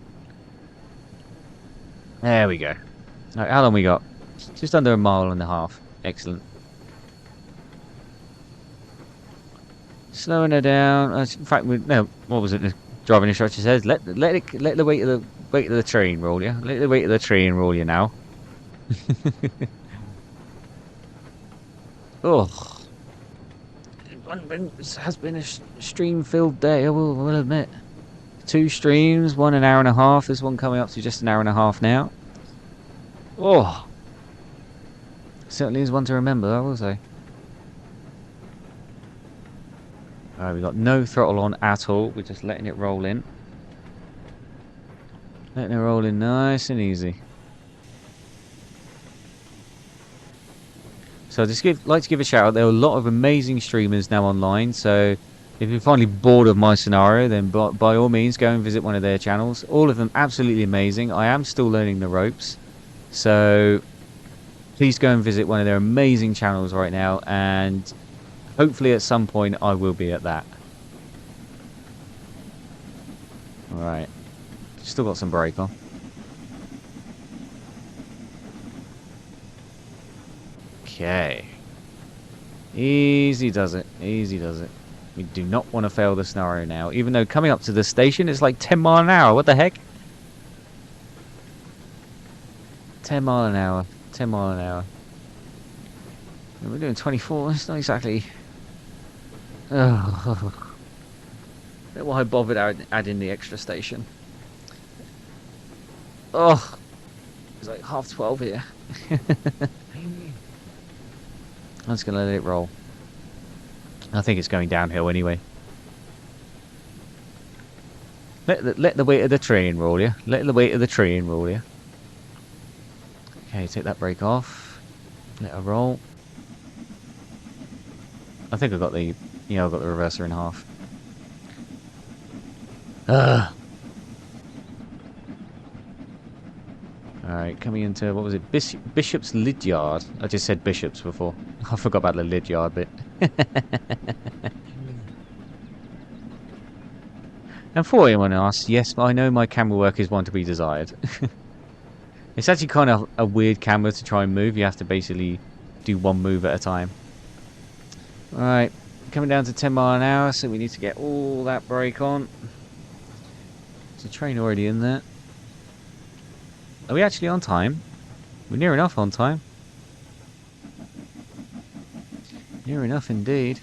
There we go. Right, how long we got? Just under a mile and a half. Excellent. Slowing her down. In fact, no. What was it? The driving instructor says, let the weight of the train roll you. Let the weight of the train roll you now. Oh, it has been a stream-filled day. I will admit. 2 streams, 1 an hour and a half. This one coming up to just an hour and a half now. Oh, certainly is one to remember, I will say. Alright, we've got no throttle on at all. We're just letting it roll in. Letting it roll in nice and easy. So I just like to give a shout out. There are a lot of amazing streamers now online. So if you're finally bored of my scenario, then by all means go and visit one of their channels. All of them absolutely amazing. I am still learning the ropes. So please go and visit one of their amazing channels right now. And hopefully at some point I will be at that. Alright. Still got some brake on. Okay. Easy does it. Easy does it. We do not want to fail the scenario now. Even though coming up to the station is like 10 mile an hour. What the heck? 10 mile an hour. 10 mile an hour. We're doing 24. It's not exactly... Oh. Why bothered adding the extra station? Oh. It's like 12:30 here. I'm just going to let it roll. I think it's going downhill anyway. Let the weight of the train roll you. Let the weight of the train roll you. Okay, take that brake off. Let her roll. I think I got the... Yeah, I've got the reverser in half. Ugh. Alright, coming into... What was it? Bishop's Lydyard. I just said Bishop's before. I forgot about the Lydyard bit. And for anyone asks, yes, I know my camera work is one to be desired. It's actually kind of a weird camera to try and move. You have to basically do one move at a time. Alright, coming down to 10 mile an hour, so we need to get all that brake on. There's a train already in there. Are we actually on time? We're near enough on time. Near enough indeed.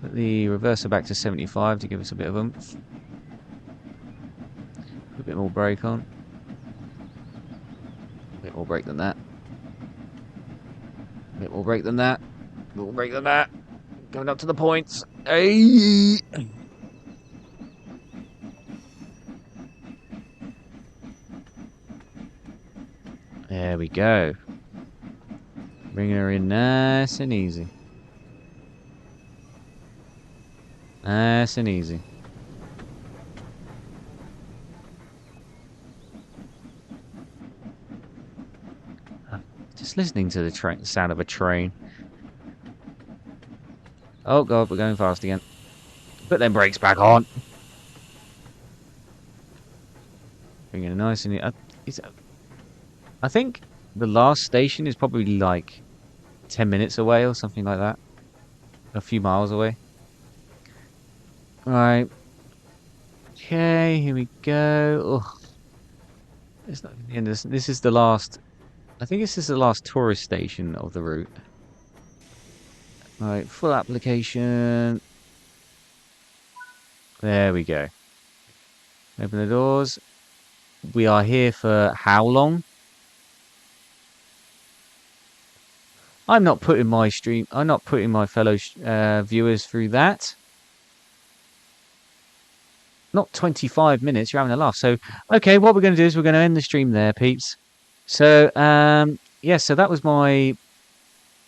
Put the reverser back to 75 to give us a bit of oomph. Put a bit more brake on. A bit more brake than that. A bit more brake than that. A bit more brake than that. Going up to the points. Hey! There we go. Bringing her in nice and easy. Nice and easy. Just listening to the sound of a train. Oh god, we're going fast again. Put them brakes back on. Bringing it nice and I think the last station is probably like 10 minutes away or something like that. A few miles away. Alright. Okay, here we go. Ugh. It's not the end of this. This is the last... I think this is the last tourist station of the route. Alright, full application. There we go. Open the doors. We are here for how long? I'm not putting my fellow viewers through that. Not 25 minutes. You're having a laugh. So, okay, what we're going to do is we're going to end the stream there, peeps. So, yeah, so that was my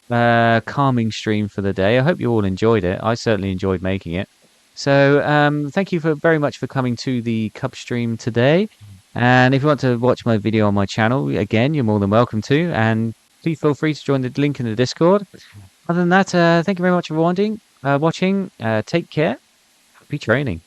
calming stream for the day. I hope you all enjoyed it. I certainly enjoyed making it. So, thank you very much for coming to the Cub stream today. And if you want to watch my video on my channel, again, you're more than welcome to. And please feel free to join the link in the Discord. Other than that, thank you very much for watching. Take care. Happy training.